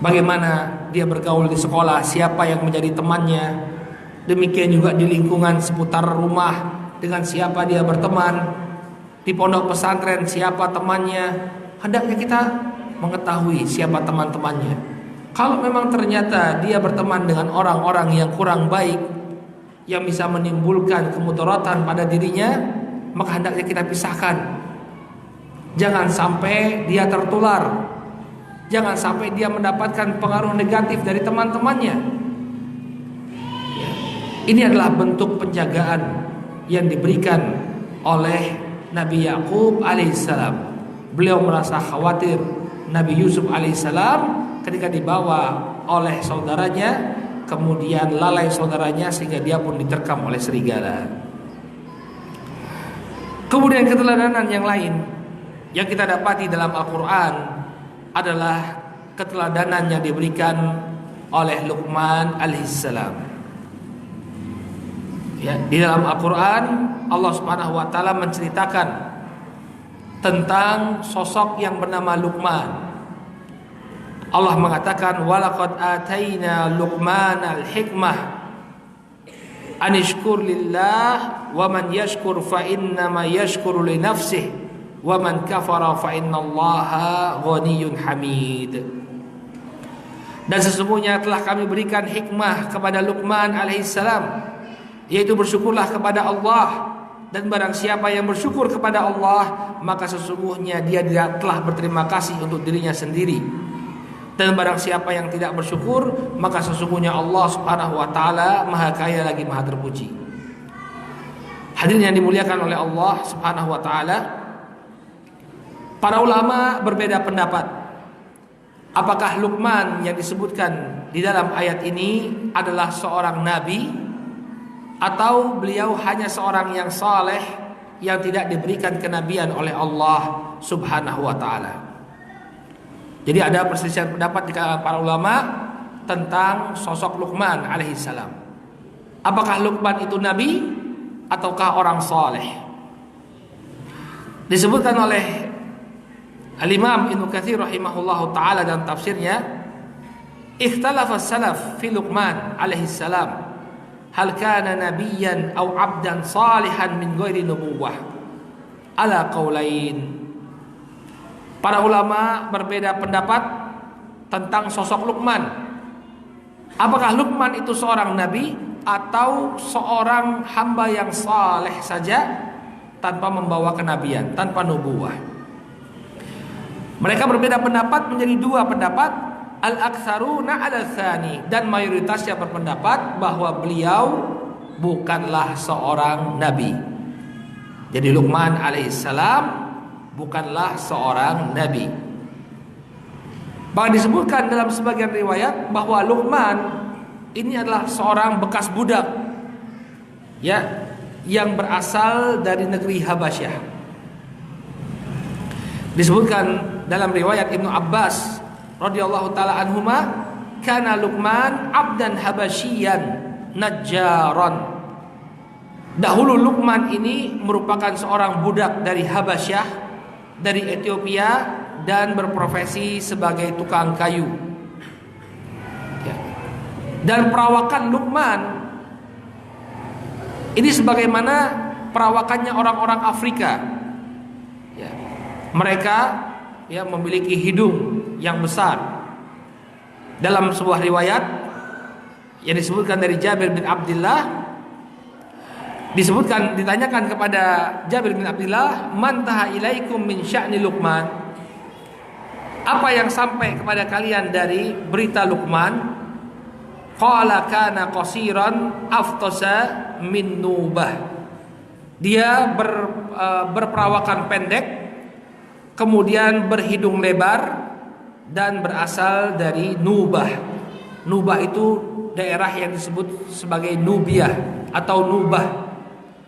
Speaker 2: Bagaimana dia bergaul di sekolah, siapa yang menjadi temannya. Demikian juga di lingkungan seputar rumah, dengan siapa dia berteman. Di pondok pesantren, siapa temannya. Hendaknya kita mengetahui siapa teman-temannya. Kalau memang ternyata dia berteman dengan orang-orang yang kurang baik, yang bisa menimbulkan kemudaratan pada dirinya, maka hendaknya kita pisahkan. Jangan sampai dia tertular, jangan sampai dia mendapatkan pengaruh negatif dari teman-temannya. Ini adalah bentuk penjagaan yang diberikan oleh Nabi Yakub alaihissalam. Beliau merasa khawatir Nabi Yusuf alaihissalam ketika dibawa oleh saudaranya, kemudian lalai saudaranya sehingga dia pun diterkam oleh serigala. Kemudian keteladanan yang lain yang kita dapati dalam Al-Quran adalah keteladanan yang diberikan oleh Luqman alaihissalam. Ya, di dalam Al-Quran Allah Subhanahu wa taala menceritakan tentang sosok yang bernama Luqman. Allah mengatakan walaqad ataina Luqmanal hikmah anishkur lillah wa man yashkur fa innama yashkuru li nafsihi wa man kafara fa innallaha ghaniyyun hamid. Dan sesungguhnya telah kami berikan hikmah kepada Luqman alaihissalam, yaitu bersyukurlah kepada Allah, dan barang siapa yang bersyukur kepada Allah maka sesungguhnya dia telah berterima kasih untuk dirinya sendiri. Dan barang siapa yang tidak bersyukur maka sesungguhnya Allah Subhanahu wa taala Maha Kaya lagi Maha Terpuji. Hadirin yang dimuliakan oleh Allah Subhanahu wa taala, para ulama berbeda pendapat. Apakah Luqman yang disebutkan di dalam ayat ini adalah seorang nabi atau beliau hanya seorang yang saleh yang tidak diberikan kenabian oleh Allah Subhanahu wa taala. Jadi ada perselisihan pendapat di kalangan para ulama tentang sosok Luqman alaihissalam. Apakah Luqman itu nabi ataukah orang saleh? Disebutkan oleh Al-Imam Ibnu Katsir rahimahullahu taala dalam tafsirnya, ikhtalafa salaf fi Luqman alaihissalam hal kana nabiyyan aw 'abdan salihan min ghairi nubuwah ala qaulain. Para ulama berbeda pendapat tentang sosok Luqman. Apakah Luqman itu seorang nabi atau seorang hamba yang saleh saja tanpa membawa kenabian, tanpa nubuwah? Mereka berbeda pendapat menjadi dua pendapat, al-aktsaruna 'ala tsani, dan mayoritasnya berpendapat bahwa beliau bukanlah seorang nabi. Jadi Luqman alaihissalam bukanlah seorang nabi. Bahkan disebutkan dalam sebagian riwayat bahwa Luqman ini adalah seorang bekas budak, ya, yang berasal dari negeri Habasyah. Disebutkan dalam riwayat Ibnu Abbas radhiyallahu taala anhuma, kana Luqman 'abdan habasyian najjaran. Dahulu Luqman ini merupakan seorang budak dari Habasyah, dari Ethiopia, dan berprofesi sebagai tukang kayu. Ya. Dan perawakan Luqman ini sebagaimana perawakannya orang-orang Afrika. Ya. Mereka ya memiliki hidung yang besar. Dalam sebuah riwayat yang disebutkan dari Jabir bin Abdullah, disebutkan, ditanyakan kepada Jabir bin Abdullah, man taha ilaikum min sya'ni Luqman, apa yang sampai kepada kalian dari berita Luqman? Qala kana qasiran aftasa min nubah. Dia berperawakan pendek, kemudian berhidung lebar, dan berasal dari Nubah. Nubah itu daerah yang disebut sebagai Nubia atau Nubah,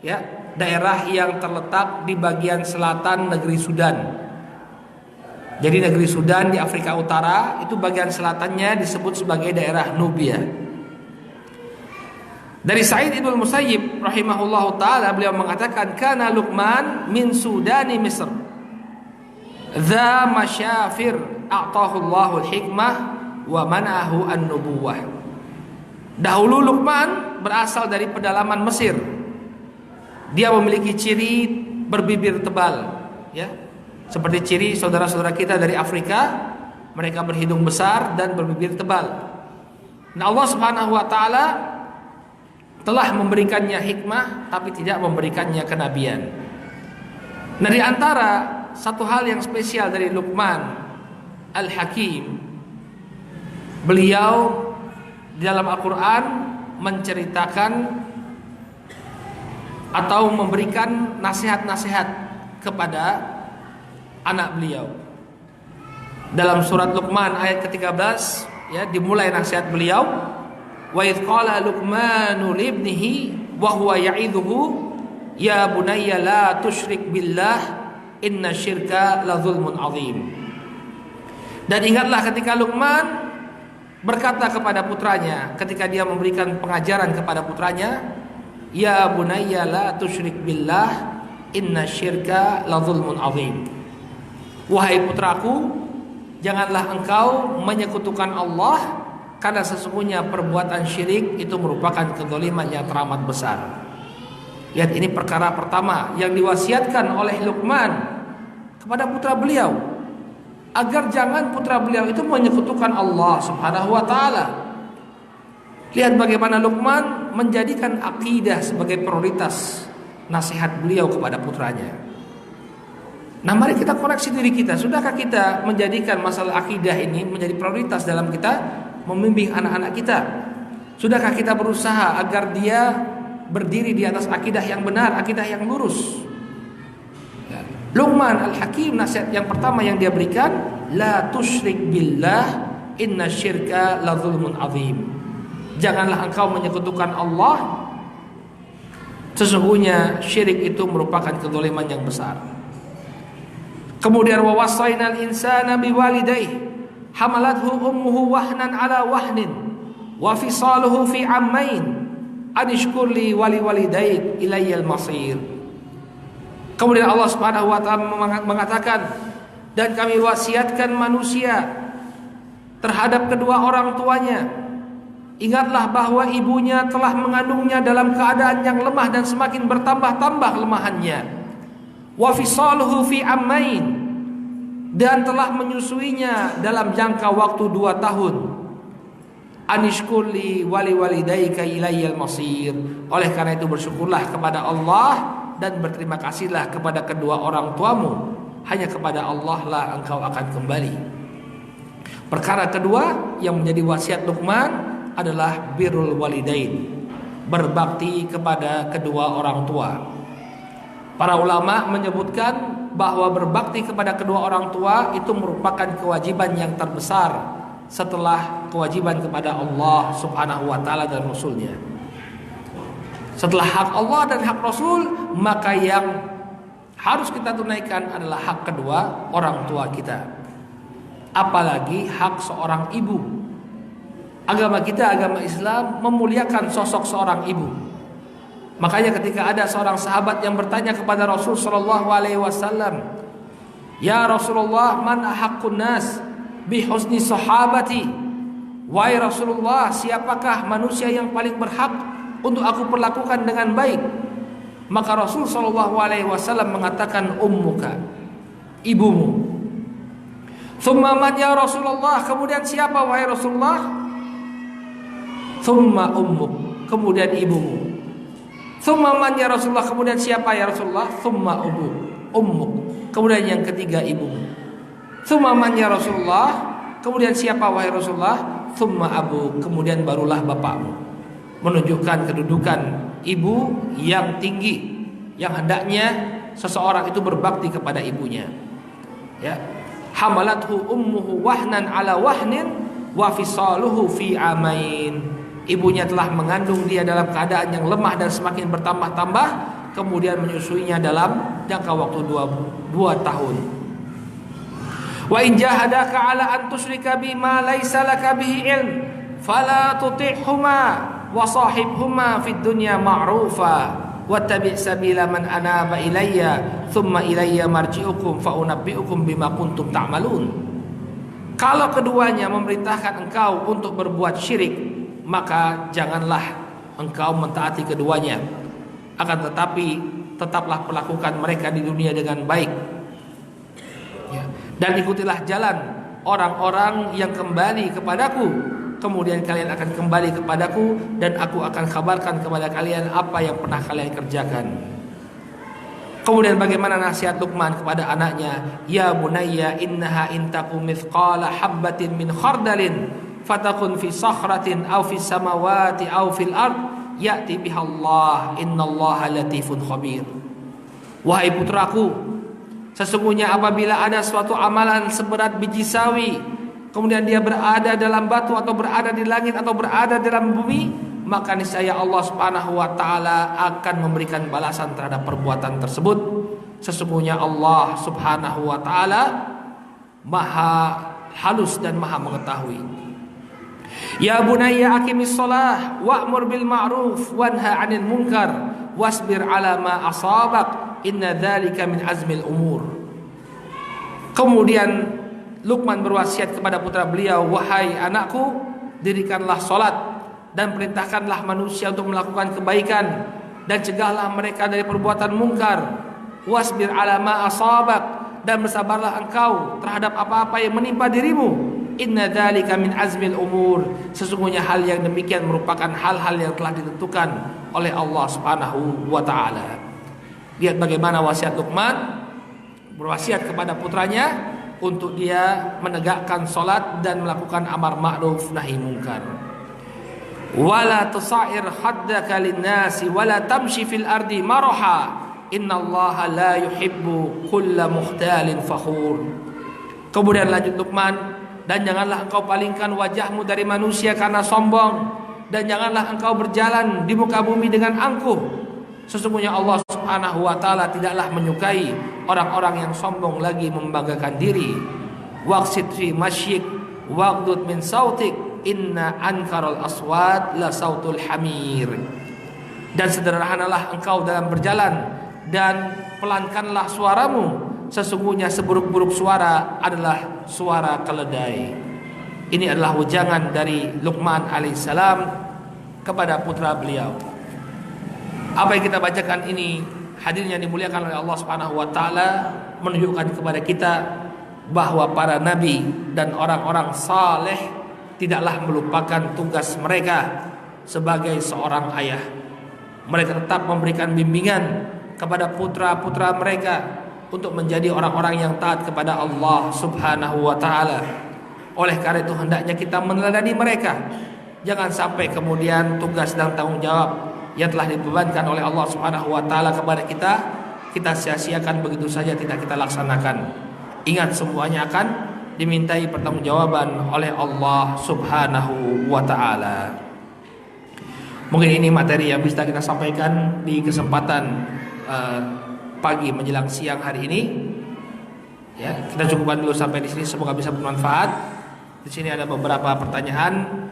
Speaker 2: ya, daerah yang terletak di bagian selatan negeri Sudan. Jadi negeri Sudan di Afrika Utara itu bagian selatannya disebut sebagai daerah Nubia. Dari Sa'id ibn Musayyib rahimahullahu taala, beliau mengatakan kana Luqman min Sudani Misr dza masyafir a'tahu Allahul hikmah wa mana'ahu an-nubuwah. Dahulu Luqman berasal dari pedalaman Mesir. Dia memiliki ciri berbibir tebal, ya, seperti ciri saudara-saudara kita dari Afrika. Mereka berhidung besar dan berbibir tebal. Nah, Allah Subhanahu wa taala telah memberikannya hikmah tapi tidak memberikannya kenabian. Nah, di antara satu hal yang spesial dari Luqman Al-Hakim, beliau di dalam Al-Quran menceritakan atau memberikan nasihat-nasihat kepada anak beliau. Dalam surat Luqman ayat ke-13 ya, dimulai nasihat beliau, wa idh qala Luqmanu li ibnihi wa huwa ya'idhuhu ya bunayya la tusyrik billah inna syirka la zulmun azim. Dan ingatlah ketika Luqman berkata kepada putranya ketika dia memberikan pengajaran kepada putranya, ya bunayya la tusyrik billah inna syirka la zulmun azim. Wahai putraku, janganlah engkau menyekutukan Allah, karena sesungguhnya perbuatan syirik itu merupakan kezaliman yang teramat besar. Lihat, ini perkara pertama yang diwasiatkan oleh Luqman kepada putra beliau, agar jangan putra beliau itu menyekutukan Allah Subhanahu wa taala. Lihat bagaimana Luqman menjadikan akidah sebagai prioritas nasihat beliau kepada putranya. Nah, mari kita koreksi diri kita. Sudahkah kita menjadikan masalah akidah ini menjadi prioritas dalam kita membimbing anak-anak kita? Sudahkah kita berusaha agar dia berdiri di atas akidah yang benar, akidah yang lurus? Luqman Al-Hakim, nasihat yang pertama yang dia berikan, la tusyrik billah inna syirka la zulmun azim. Janganlah engkau menyekutukan Allah, sesungguhnya syirik itu merupakan kezaliman yang besar. Kemudian wa wasainal insana biwalidayhi hamalathu ummuhu wahnan ala wahnin wa fisaluhu fi ammain anishkurli wali walidayk ilayyal masir. Kemudian Allah Subhanahu wa taala mengatakan, dan kami wasiatkan manusia terhadap kedua orang tuanya. Ingatlah bahwa ibunya telah mengandungnya dalam keadaan yang lemah dan semakin bertambah-tambah kelemahannya. Wa fisaluhu fi ammain, dan telah menyusuinya dalam jangka waktu 2 tahun. Anishkurli wali walidayka ilayyal masir. Oleh karena itu bersyukurlah kepada Allah dan berterima kasihlah kepada kedua orang tuamu. Hanya kepada Allah lah engkau akan kembali. Perkara kedua yang menjadi wasiat Luqman adalah birrul walidain, berbakti kepada kedua orang tua. Para ulama menyebutkan bahwa berbakti kepada kedua orang tua itu merupakan kewajiban yang terbesar setelah kewajiban kepada Allah Subhanahu wa taala dan Rasulnya. Setelah hak Allah dan hak Rasul, maka yang harus kita tunaikan adalah hak kedua orang tua kita. Apalagi hak seorang ibu. Agama kita, agama Islam, memuliakan sosok seorang ibu. Makanya ketika ada seorang sahabat yang bertanya kepada Rasul sallallahu alaihi wasallam, "Ya Rasulullah, man ahaqqun nas bi husni sahabati?" Wahai Rasulullah, siapakah manusia yang paling berhak untuk aku perlakukan dengan baik? Maka Rasul sallallahu alaihi wasallam mengatakan, ummuka, ibumu. Thumma man ya Rasulullah, kemudian siapa wahai Rasulullah? Thumma ummuk, kemudian ibumu. Thumma man ya Rasulullah, kemudian siapa ya Rasulullah? Thumma ummuk, kemudian yang ketiga ibumu. Thumma man ya Rasulullah, kemudian siapa wahai Rasulullah? Thumma abu, kemudian barulah bapakmu. Menunjukkan kedudukan ibu yang tinggi, yang hendaknya seseorang itu berbakti kepada ibunya. Ya, hamalathu ummuhu wahnan ala wahnin wa fisaluhu fi amain. Ibunya telah mengandung dia dalam keadaan yang lemah dan semakin bertambah-tambah, kemudian menyusuinya dalam jangka waktu 2 tahun. Wa in jahadaka ala an tusyrika bima laysa laka bihi ilm fala tuti'huma wa sahibhuma fid dunya ma'rufa wattabi' sabila man anaba ilayya thumma ilayya marji'ukum fa unabbi'ukum bima kuntum ta'malun. Kalau keduanya memerintahkan engkau untuk berbuat syirik, maka janganlah engkau mentaati keduanya, akan tetapi tetaplah perlakukan mereka di dunia dengan baik, ya. Dan ikutilah jalan orang-orang yang kembali kepadaku, kemudian kalian akan kembali kepadaku, dan aku akan kabarkan kepada kalian apa yang pernah kalian kerjakan. Kemudian bagaimana nasihat Luqman kepada anaknya? Ya bunayya innaha intaku mithqala habbatin min khardalin fatakun fi sakhratin aw fi samawati aw fil ard ya'ti bihallah innallaha latifun khabir. Wahai putraku, sesungguhnya apabila ada suatu amalan seberat biji sawi kemudian dia berada dalam batu atau berada di langit atau berada dalam bumi, maka niscaya Allah Subhanahu wa taala akan memberikan balasan terhadap perbuatan tersebut. Sesungguhnya Allah Subhanahu wa taala Maha halus dan Maha mengetahui. Ya bunayya aqimis shalah wa'mur bil ma'ruf wanha 'anil munkar wasbir 'ala ma asabak inna dzalika min azmil umur. Kemudian Luqman berwasiat kepada putra beliau, wahai anakku, dirikanlah salat dan perintahkanlah manusia untuk melakukan kebaikan dan cegahlah mereka dari perbuatan mungkar. Wasbir 'ala ma asabak, dan bersabarlah engkau terhadap apa-apa yang menimpa dirimu. Inna dzalika min azmil umur. Sesungguhnya hal yang demikian merupakan hal-hal yang telah ditentukan oleh Allah Subhanahu wa taala. Lihat bagaimana wasiat Luqman, berwasiat kepada putranya untuk dia menegakkan salat dan melakukan amar ma'ruf nahi munkar. Wala tusair haddaka lin-nasi wala tamshi fil ardi maraha innallaha la yuhibbu kulla mukhtalin fakhur. Kemudian lanjut Luqman, dan janganlah engkau palingkan wajahmu dari manusia karena sombong, dan janganlah engkau berjalan di muka bumi dengan angkuh. Sesungguhnya Allah Subhanahu wa taala tidaklah menyukai orang-orang yang sombong lagi membanggakan diri. Waqsid fi masyik waqdud min sautik inna ankaral aswat la sautul hamir. Dan sederhanalah engkau dalam berjalan dan pelankanlah suaramu, sesungguhnya seburuk-buruk suara adalah suara keledai. Ini adalah wejangan dari Luqman alaihissalam kepada putra beliau. Apa yang kita bacakan ini, hadirin yang dimuliakan oleh Allah Subhanahu wa taala, menunjukkan kepada kita bahwa para nabi dan orang-orang saleh tidaklah melupakan tugas mereka sebagai seorang ayah. Mereka tetap memberikan bimbingan kepada putra-putra mereka untuk menjadi orang-orang yang taat kepada Allah Subhanahu wa taala. Oleh karena itu hendaknya kita meneladani mereka. Jangan sampai kemudian tugas dan tanggung jawab yang telah dibebankan oleh Allah Subhanahu wa taala kepada kita sia-siakan begitu saja, tidak kita laksanakan. Ingat, semuanya akan dimintai pertanggungjawaban oleh Allah Subhanahu wa taala. Mungkin ini materi yang bisa kita sampaikan di kesempatan pagi menjelang siang hari ini. Ya, kita cukupkan dulu sampai di sini, semoga bisa bermanfaat. Di sini ada beberapa pertanyaan.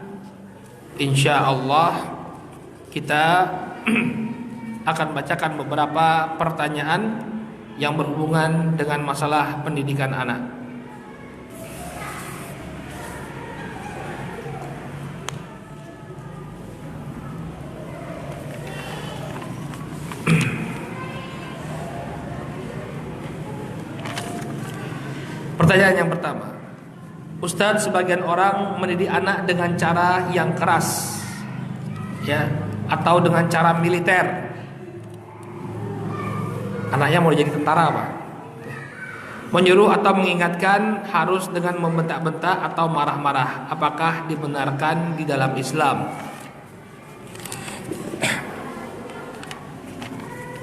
Speaker 2: Insya Allah kita akan bacakan beberapa pertanyaan yang berhubungan dengan masalah pendidikan anak. Pertanyaan yang pertama, Ustadz, sebagian orang mendidik anak dengan cara yang keras, ya, atau dengan cara militer. Anaknya mau jadi tentara apa? Menyuruh atau mengingatkan harus dengan membentak-bentak atau marah-marah. Apakah dibenarkan di dalam Islam?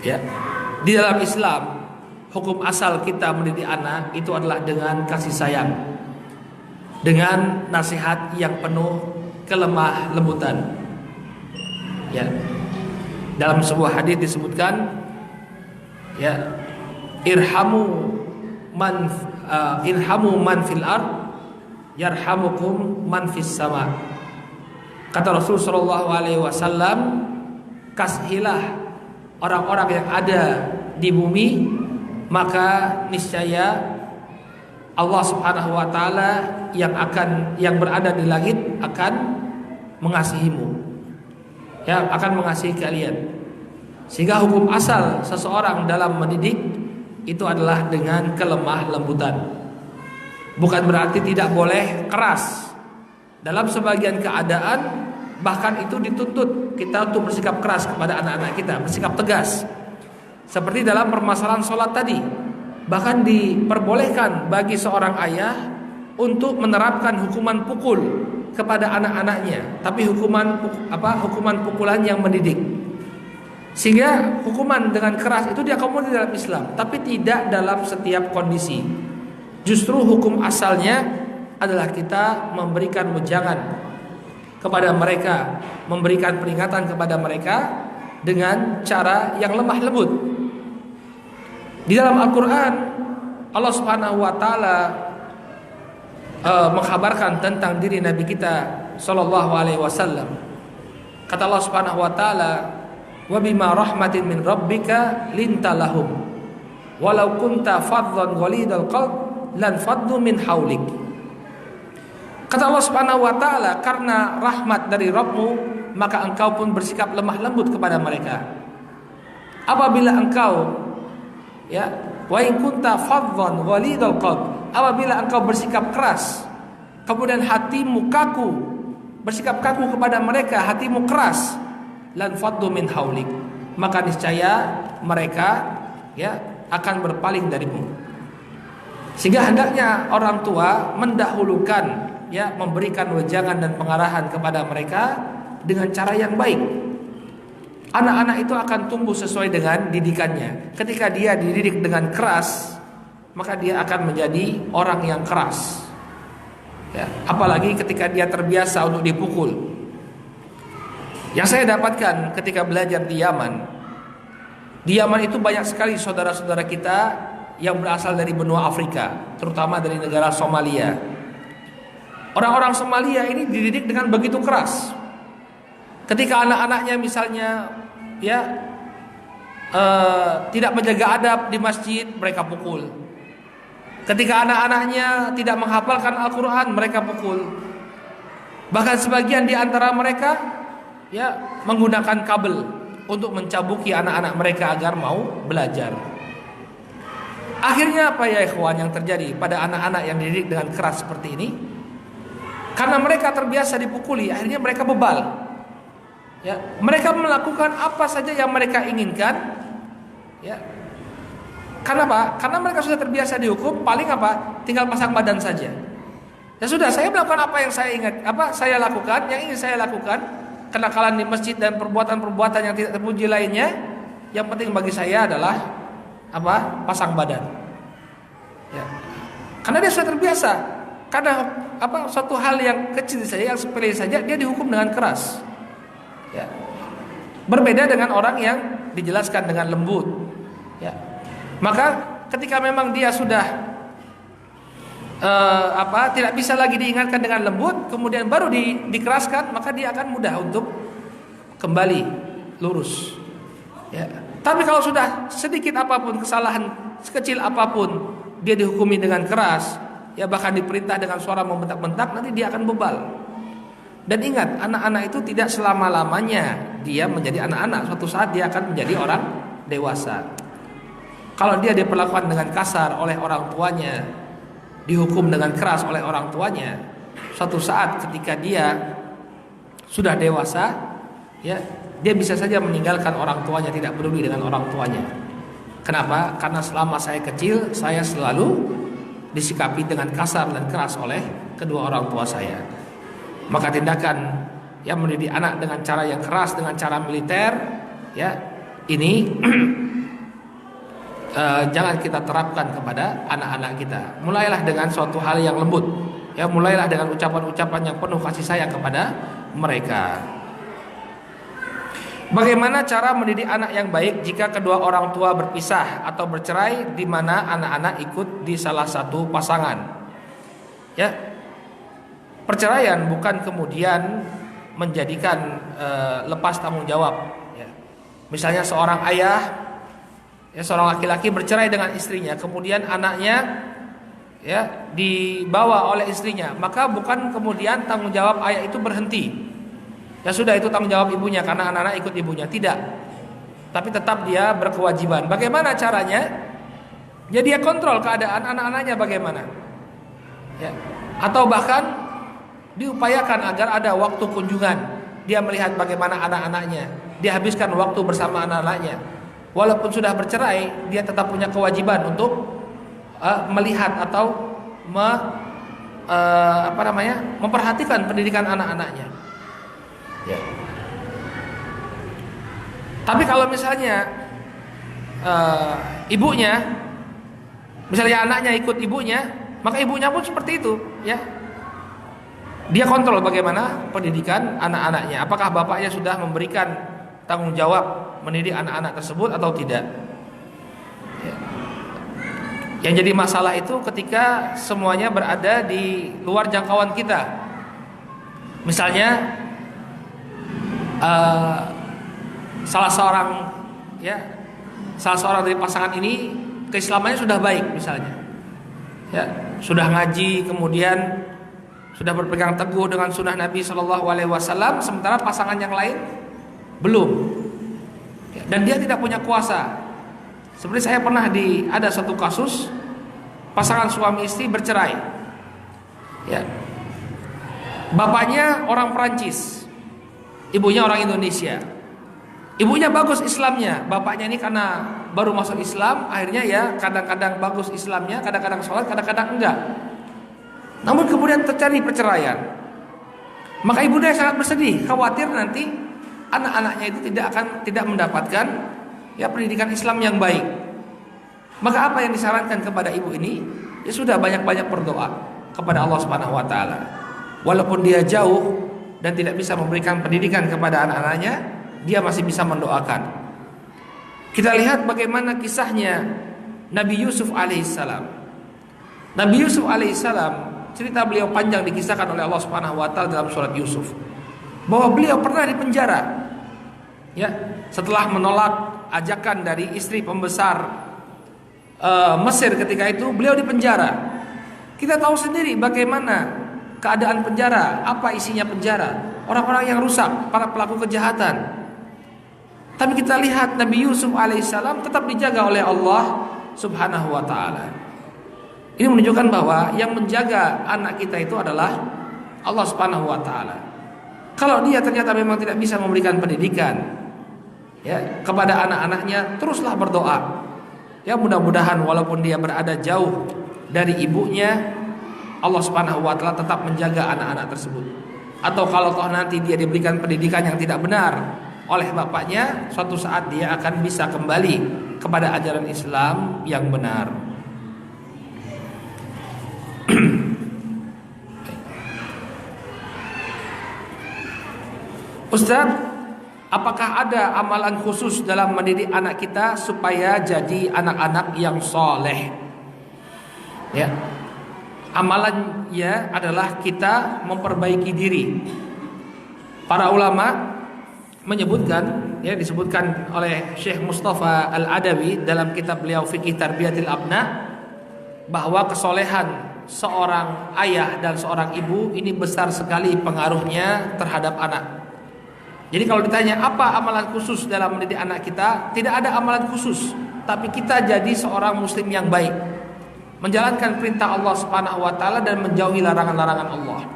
Speaker 2: Ya, di dalam Islam hukum asal kita mendidik anak itu adalah dengan kasih sayang, dengan nasihat yang penuh kelemah lembutan. Ya, dalam sebuah hadis disebutkan, ya, irhamu man fil ard yarhamukum man fis sama. Kata Rasul sallallahu alaihi wasallam, kasihilah orang-orang yang ada di bumi, maka niscaya Allah Subhanahu wa taala yang berada di langit akan mengasihimu. Ya, akan mengasihi kalian. Sehingga hukum asal seseorang dalam mendidik itu adalah dengan kelemah lembutan. Bukan berarti tidak boleh keras. Dalam sebagian keadaan bahkan itu dituntut kita untuk bersikap keras kepada anak-anak kita, bersikap tegas. Seperti dalam permasalahan sholat tadi, bahkan diperbolehkan bagi seorang ayah untuk menerapkan hukuman pukul kepada anak-anaknya, tapi hukuman pukulan yang mendidik. Sehingga hukuman dengan keras itu diakomodir dalam Islam, tapi tidak dalam setiap kondisi. Justru hukum asalnya adalah kita memberikan wejangan kepada mereka, memberikan peringatan kepada mereka dengan cara yang lemah lembut. Di dalam Al-Quran Allah Subhanahu wa Ta'ala mengkhabarkan tentang diri Nabi kita sallallahu alaihi wasallam. Kata Allah Subhanahu wa Ta'ala, "Wa bima rahmatin min rabbika linta lahum walau kunta faddan ghalidal qalb lan faddu min haulik." Kata Allah Subhanahu wa Ta'ala, karena rahmat dari Rabbmu, maka engkau pun bersikap lemah lembut kepada mereka. Apabila engkau wa in kunta faddan ghalidal qalb, apabila engkau bersikap keras, kemudian hatimu kaku, bersikap kaku kepada mereka, hatimu keras, lan faddu min haulik, maka niscaya mereka akan berpaling darimu. Sehingga hendaknya orang tua mendahulukan memberikan wejangan dan pengarahan kepada mereka dengan cara yang baik. Anak-anak itu akan tumbuh sesuai dengan didikannya. Ketika dia dididik dengan keras, maka dia akan menjadi orang yang keras. Apalagi ketika dia terbiasa untuk dipukul. Yang saya dapatkan ketika belajar di Yaman itu banyak sekali saudara-saudara kita yang berasal dari benua Afrika, terutama dari negara Somalia. Orang-orang Somalia ini dididik dengan begitu keras. Ketika anak-anaknya misalnya tidak menjaga adab di masjid, mereka pukul. Ketika anak-anaknya tidak menghafalkan Al-Quran, mereka pukul. Bahkan sebagian di antara mereka menggunakan kabel untuk mencabuki anak-anak mereka agar mau belajar. Akhirnya apa ya ikhwan yang terjadi pada anak-anak yang dididik dengan keras seperti ini? Karena mereka terbiasa dipukuli, akhirnya mereka bebal. Mereka melakukan apa saja yang mereka inginkan. Karena apa? Karena mereka sudah terbiasa dihukum, paling apa? Tinggal pasang badan saja. Ya sudah, saya melakukan apa yang saya ingat, saya lakukan, yang ingin saya lakukan. Kenakalan di masjid dan perbuatan-perbuatan yang tidak terpuji lainnya, yang penting bagi saya adalah pasang badan. Karena dia sudah terbiasa. Karena suatu hal yang kecil saja, yang sepele saja, dia dihukum dengan keras. Berbeda dengan orang yang dijelaskan dengan lembut. Maka ketika memang dia sudah tidak bisa lagi diingatkan dengan lembut, kemudian baru dikeraskan, maka dia akan mudah untuk kembali lurus. Tapi kalau sudah sedikit apapun kesalahan, sekecil apapun, dia dihukumi dengan keras, bahkan diperintah dengan suara membentak-bentak, nanti dia akan bebal. Dan ingat, anak-anak itu tidak selama-lamanya dia menjadi anak-anak. Suatu saat dia akan menjadi orang dewasa. Kalau dia diperlakukan dengan kasar oleh orang tuanya, dihukum dengan keras oleh orang tuanya, suatu saat ketika dia sudah dewasa, dia bisa saja meninggalkan orang tuanya, tidak peduli dengan orang tuanya. Kenapa? Karena selama saya kecil, saya selalu disikapi dengan kasar dan keras oleh kedua orang tua saya. Maka tindakan yang mendidik anak dengan cara yang keras, dengan cara militer, ini jangan kita terapkan kepada anak-anak kita. Mulailah dengan suatu hal yang lembut. Mulailah dengan ucapan-ucapan yang penuh kasih sayang kepada mereka. Bagaimana cara mendidik anak yang baik jika kedua orang tua berpisah atau bercerai, di mana anak-anak ikut di salah satu pasangan? Perceraian bukan kemudian menjadikan lepas tanggung jawab. Misalnya seorang ayah, seorang laki-laki bercerai dengan istrinya, kemudian anaknya dibawa oleh istrinya, maka bukan kemudian tanggung jawab ayah itu berhenti. Sudah, itu tanggung jawab ibunya karena anak-anak ikut ibunya. Tidak. Tapi tetap dia berkewajiban. Bagaimana caranya? Dia kontrol keadaan anak-anaknya bagaimana. Atau bahkan diupayakan agar ada waktu kunjungan. Dia melihat bagaimana anak-anaknya, dia habiskan waktu bersama anak-anaknya. Walaupun sudah bercerai, dia tetap punya kewajiban untuk melihat atau memperhatikan pendidikan anak-anaknya. Tapi kalau misalnya ibunya, misalnya anaknya ikut ibunya, maka ibunya pun seperti itu, Dia kontrol bagaimana pendidikan anak-anaknya. Apakah bapaknya sudah memberikan tanggung jawab mendidik anak-anak tersebut atau tidak. Yang jadi masalah itu ketika semuanya berada di luar jangkauan kita. Misalnya salah seorang dari pasangan ini keislamannya sudah baik misalnya, ya, sudah ngaji, kemudian sudah berpegang teguh dengan sunnah Nabi Shallallahu Alaihi Wasallam, sementara pasangan yang lain belum, dan dia tidak punya kuasa. Seperti saya pernah ada satu kasus pasangan suami istri bercerai, ya, bapaknya orang Perancis, ibunya orang Indonesia. Ibunya bagus Islamnya, bapaknya ini karena baru masuk Islam, akhirnya ya kadang-kadang bagus Islamnya, kadang-kadang sholat, kadang-kadang enggak. Namun kemudian terjadi perceraian. Maka ibunda sangat bersedih, khawatir nanti anak-anaknya itu tidak mendapatkan ya pendidikan Islam yang baik. Maka apa yang disarankan kepada ibu ini? Ya sudah, banyak-banyak berdoa kepada Allah Subhanahu wa taala. Walaupun dia jauh dan tidak bisa memberikan pendidikan kepada anak-anaknya, dia masih bisa mendoakan. Kita lihat bagaimana kisahnya Nabi Yusuf alaihissalam. Nabi Yusuf alaihissalam, cerita beliau panjang dikisahkan oleh Allah Subhanahu wa taala dalam surat Yusuf, bahwa beliau pernah dipenjara, ya, setelah menolak ajakan dari istri pembesar Mesir ketika itu, beliau dipenjara. Kita tahu sendiri bagaimana keadaan penjara, apa isinya penjara, orang-orang yang rusak, para pelaku kejahatan. Tapi kita lihat Nabi Yusuf alaihissalam tetap dijaga oleh Allah Subhanahu wa ta'ala. Ini menunjukkan bahwa yang menjaga anak kita itu adalah Allah Subhanahu wa ta'ala. Kalau dia ternyata memang tidak bisa memberikan pendidikan, ya, kepada anak-anaknya, teruslah berdoa. Ya, mudah-mudahan walaupun dia berada jauh dari ibunya, Allah Subhanahu wa ta'ala tetap menjaga anak-anak tersebut. Atau kalau toh nanti dia diberikan pendidikan yang tidak benar oleh bapaknya, suatu saat dia akan bisa kembali kepada ajaran Islam yang benar. Ustaz, apakah ada amalan khusus dalam mendidik anak kita supaya jadi anak-anak yang soleh? Ya, amalannya adalah kita memperbaiki diri. Para ulama menyebutkan, ya, disebutkan oleh Syekh Mustafa Al-Adawi dalam kitab beliau Fiqih Tarbiyatil Abna, bahwa kesolehan seorang ayah dan seorang ibu ini besar sekali pengaruhnya terhadap anak. Jadi kalau ditanya apa amalan khusus dalam mendidik anak kita, tidak ada amalan khusus, tapi kita jadi seorang muslim yang baik, menjalankan perintah Allah Subhanahu wa taala dan menjauhi larangan-larangan Allah.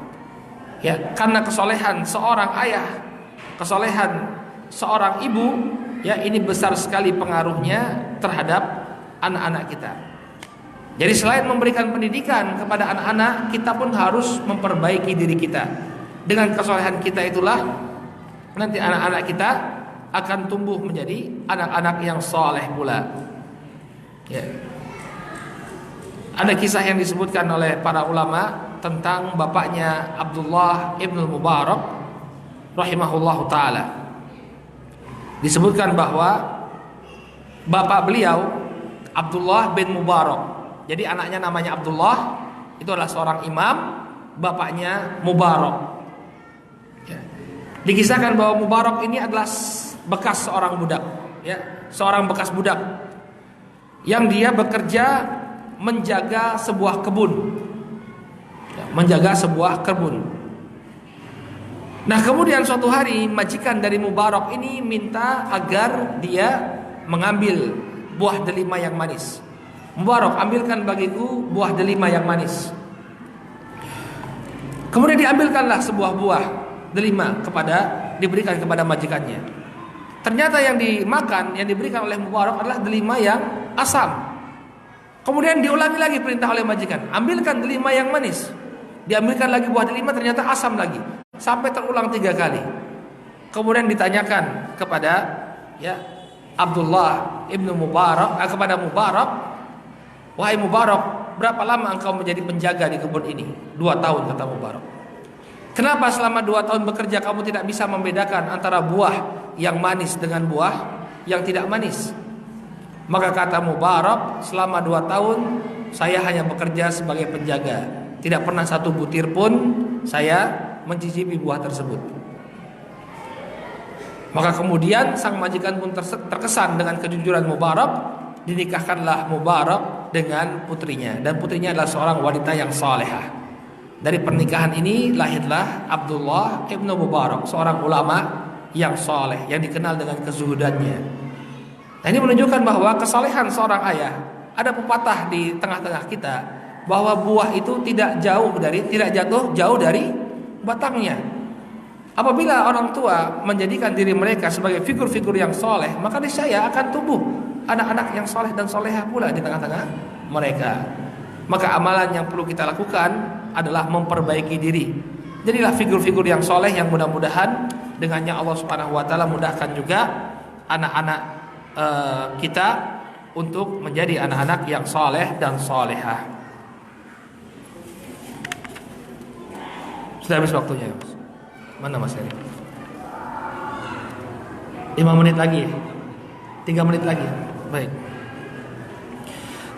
Speaker 2: Ya, karena kesolehan seorang ayah, kesolehan seorang ibu, ya, ini besar sekali pengaruhnya terhadap anak-anak kita. Jadi selain memberikan pendidikan kepada anak-anak, kita pun harus memperbaiki diri kita. Dengan kesolehan kita itulah nanti anak-anak kita akan tumbuh menjadi anak-anak yang soleh pula. Ya. Ada kisah yang disebutkan oleh para ulama tentang bapaknya Abdullah ibn Mubarak rahimahullahu ta'ala. Disebutkan bahwa bapak beliau Abdullah bin Mubarak, jadi anaknya namanya Abdullah, itu adalah seorang imam, bapaknya Mubarak. Ya. Dikisahkan bahwa Mubarak ini adalah bekas seorang budak, ya, seorang bekas budak yang dia bekerja menjaga sebuah kebun, ya, menjaga sebuah kebun. Nah, kemudian suatu hari majikan dari Mubarak ini minta agar dia mengambil buah delima yang manis. Mubarak, ambilkan bagiku buah delima yang manis. Kemudian diambilkanlah sebuah buah delima diberikan kepada majikannya. Ternyata yang dimakan, yang diberikan oleh Mubarak adalah delima yang asam. Kemudian diulangi lagi perintah oleh majikan, ambilkan delima yang manis. Diambilkan lagi buah delima, ternyata asam lagi. Sampai terulang 3 kali. Kemudian ditanyakan kepada, ya, Abdullah ibnu Mubarak, kepada Mubarak, wahai Mubarak, berapa lama engkau menjadi penjaga di kebun ini? 2 tahun, kata Mubarak. Kenapa selama 2 tahun bekerja kamu tidak bisa membedakan antara buah yang manis dengan buah yang tidak manis? Maka kata Mubarak, selama 2 tahun saya hanya bekerja sebagai penjaga. Tidak pernah satu butir pun saya mencicipi buah tersebut. Maka kemudian sang majikan pun terkesan dengan kejujuran Mubarak. Dinikahkanlah Mubarak dengan putrinya. Dan putrinya adalah seorang wanita yang salehah. Dari pernikahan ini lahirlah Abdullah ibnu Mubarak, seorang ulama yang saleh, yang dikenal dengan kezuhudannya. Nah, ini menunjukkan bahwa kesalehan seorang ayah. Ada pepatah di tengah-tengah kita bahwa buah itu tidak jatuh jauh dari batangnya. Apabila orang tua menjadikan diri mereka sebagai figur-figur yang soleh, maka niscaya akan tumbuh anak-anak yang soleh dan soleha pula di tengah-tengah mereka. Maka amalan yang perlu kita lakukan adalah memperbaiki diri. Jadilah figur-figur yang soleh yang mudah-mudahan dengannya Allah Subhanahu Wa Taala mudahkan juga anak-anak kita untuk menjadi anak-anak yang soleh dan solehah. Sudah habis waktunya, Mas. Mana Mas Heri? 5 menit lagi, 3 menit lagi. Baik.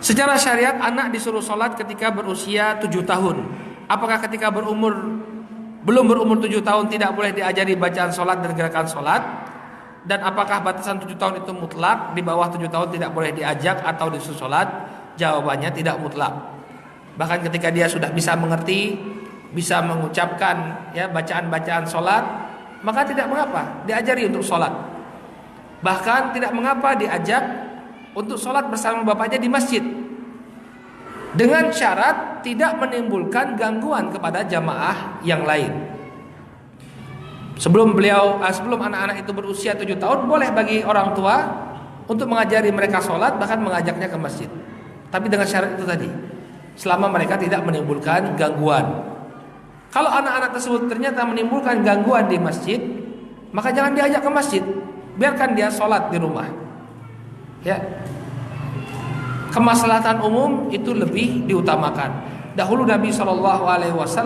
Speaker 2: Secara syariat anak disuruh sholat ketika berusia 7 tahun. Apakah ketika belum berumur 7 tahun tidak boleh diajari bacaan sholat dan gerakan sholat? Dan apakah batasan 7 tahun itu mutlak? Di bawah 7 tahun tidak boleh diajak atau disuruh sholat? Jawabannya tidak mutlak. Bahkan ketika dia sudah bisa mengerti, bisa mengucapkan ya bacaan-bacaan sholat, maka tidak mengapa diajari untuk sholat. Bahkan tidak mengapa diajak untuk sholat bersama bapaknya di masjid, dengan syarat tidak menimbulkan gangguan kepada jamaah yang lain. Sebelum anak-anak itu berusia 7 tahun, boleh bagi orang tua untuk mengajari mereka sholat, bahkan mengajaknya ke masjid. Tapi dengan syarat itu tadi, selama mereka tidak menimbulkan gangguan. Kalau anak-anak tersebut ternyata menimbulkan gangguan di masjid, maka jangan diajak ke masjid, biarkan dia sholat di rumah. Ya, kemaslahatan umum itu lebih diutamakan. Dahulu Nabi SAW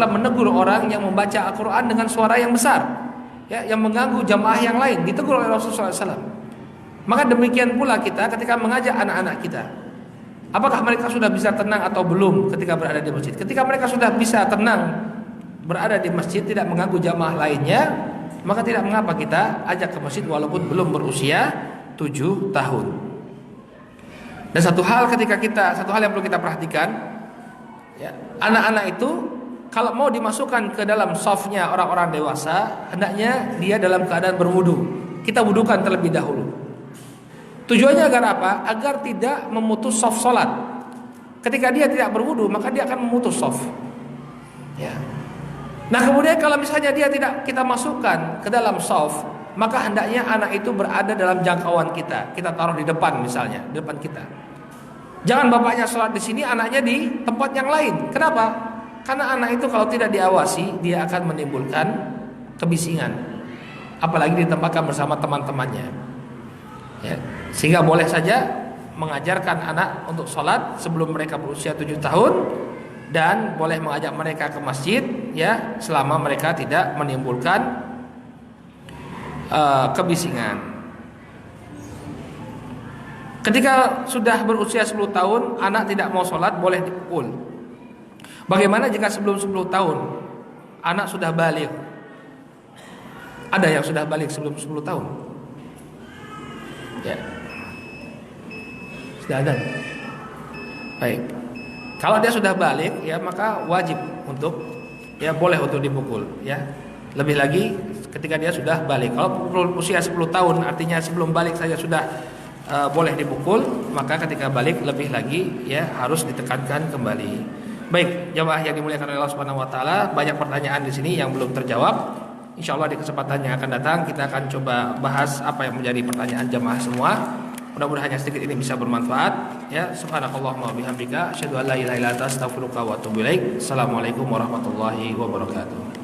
Speaker 2: menegur orang yang membaca Al-Quran dengan suara yang besar, ya, yang mengganggu jamaah yang lain, ditegur oleh Rasulullah SAW. Maka demikian pula kita ketika mengajak anak-anak kita. Apakah mereka sudah bisa tenang atau belum ketika berada di masjid? Ketika mereka sudah bisa tenang berada di masjid, tidak mengganggu jamaah lainnya, maka tidak mengapa kita ajak ke masjid walaupun belum berusia 7 tahun. Dan satu hal yang perlu kita perhatikan, ya, anak-anak itu kalau mau dimasukkan ke dalam shafnya orang-orang dewasa, hendaknya dia dalam keadaan berwudu. Kita wudukan terlebih dahulu. Tujuannya agar apa? Agar tidak memutus shaf salat. Ketika dia tidak berwudu, maka dia akan memutus shaf. Ya. Nah, kemudian kalau misalnya dia tidak kita masukkan ke dalam shaf, maka hendaknya anak itu berada dalam jangkauan kita. Kita taruh di depan misalnya, di depan kita. Jangan bapaknya sholat di sini, anaknya di tempat yang lain. Kenapa? Karena anak itu kalau tidak diawasi, dia akan menimbulkan kebisingan. Apalagi ditempatkan bersama teman-temannya. Ya. Sehingga boleh saja mengajarkan anak untuk sholat sebelum mereka berusia 7 tahun. Dan boleh mengajak mereka ke masjid, ya, selama mereka tidak menimbulkan kebisingan. Ketika sudah berusia 10 tahun, anak tidak mau sholat, boleh dipukul. Bagaimana jika sebelum 10 tahun anak sudah balik? Ada yang sudah balik sebelum 10 tahun? Ya. Sudah ada. Baik. Kalau dia sudah balik, ya, maka wajib untuk, ya, boleh untuk dipukul, ya. Lebih lagi ketika dia sudah balik. Kalau usia 10 tahun artinya sebelum balik saja sudah boleh dipukul, maka ketika balik lebih lagi, ya, harus ditekankan kembali. Baik, jamaah yang dimuliakan oleh Allah Subhanahu wa taala, banyak pertanyaan di sini yang belum terjawab. Insyaallah di kesempatan yang akan datang kita akan coba bahas apa yang menjadi pertanyaan jamaah semua. Mudah-mudahan sedikit ini bisa bermanfaat, ya. Subhanakallahumma wa bihamdika asyhadu an la ilaha illa anta astaghfiruka wa atubu ilaik. Assalamualaikum warahmatullahi wabarakatuh.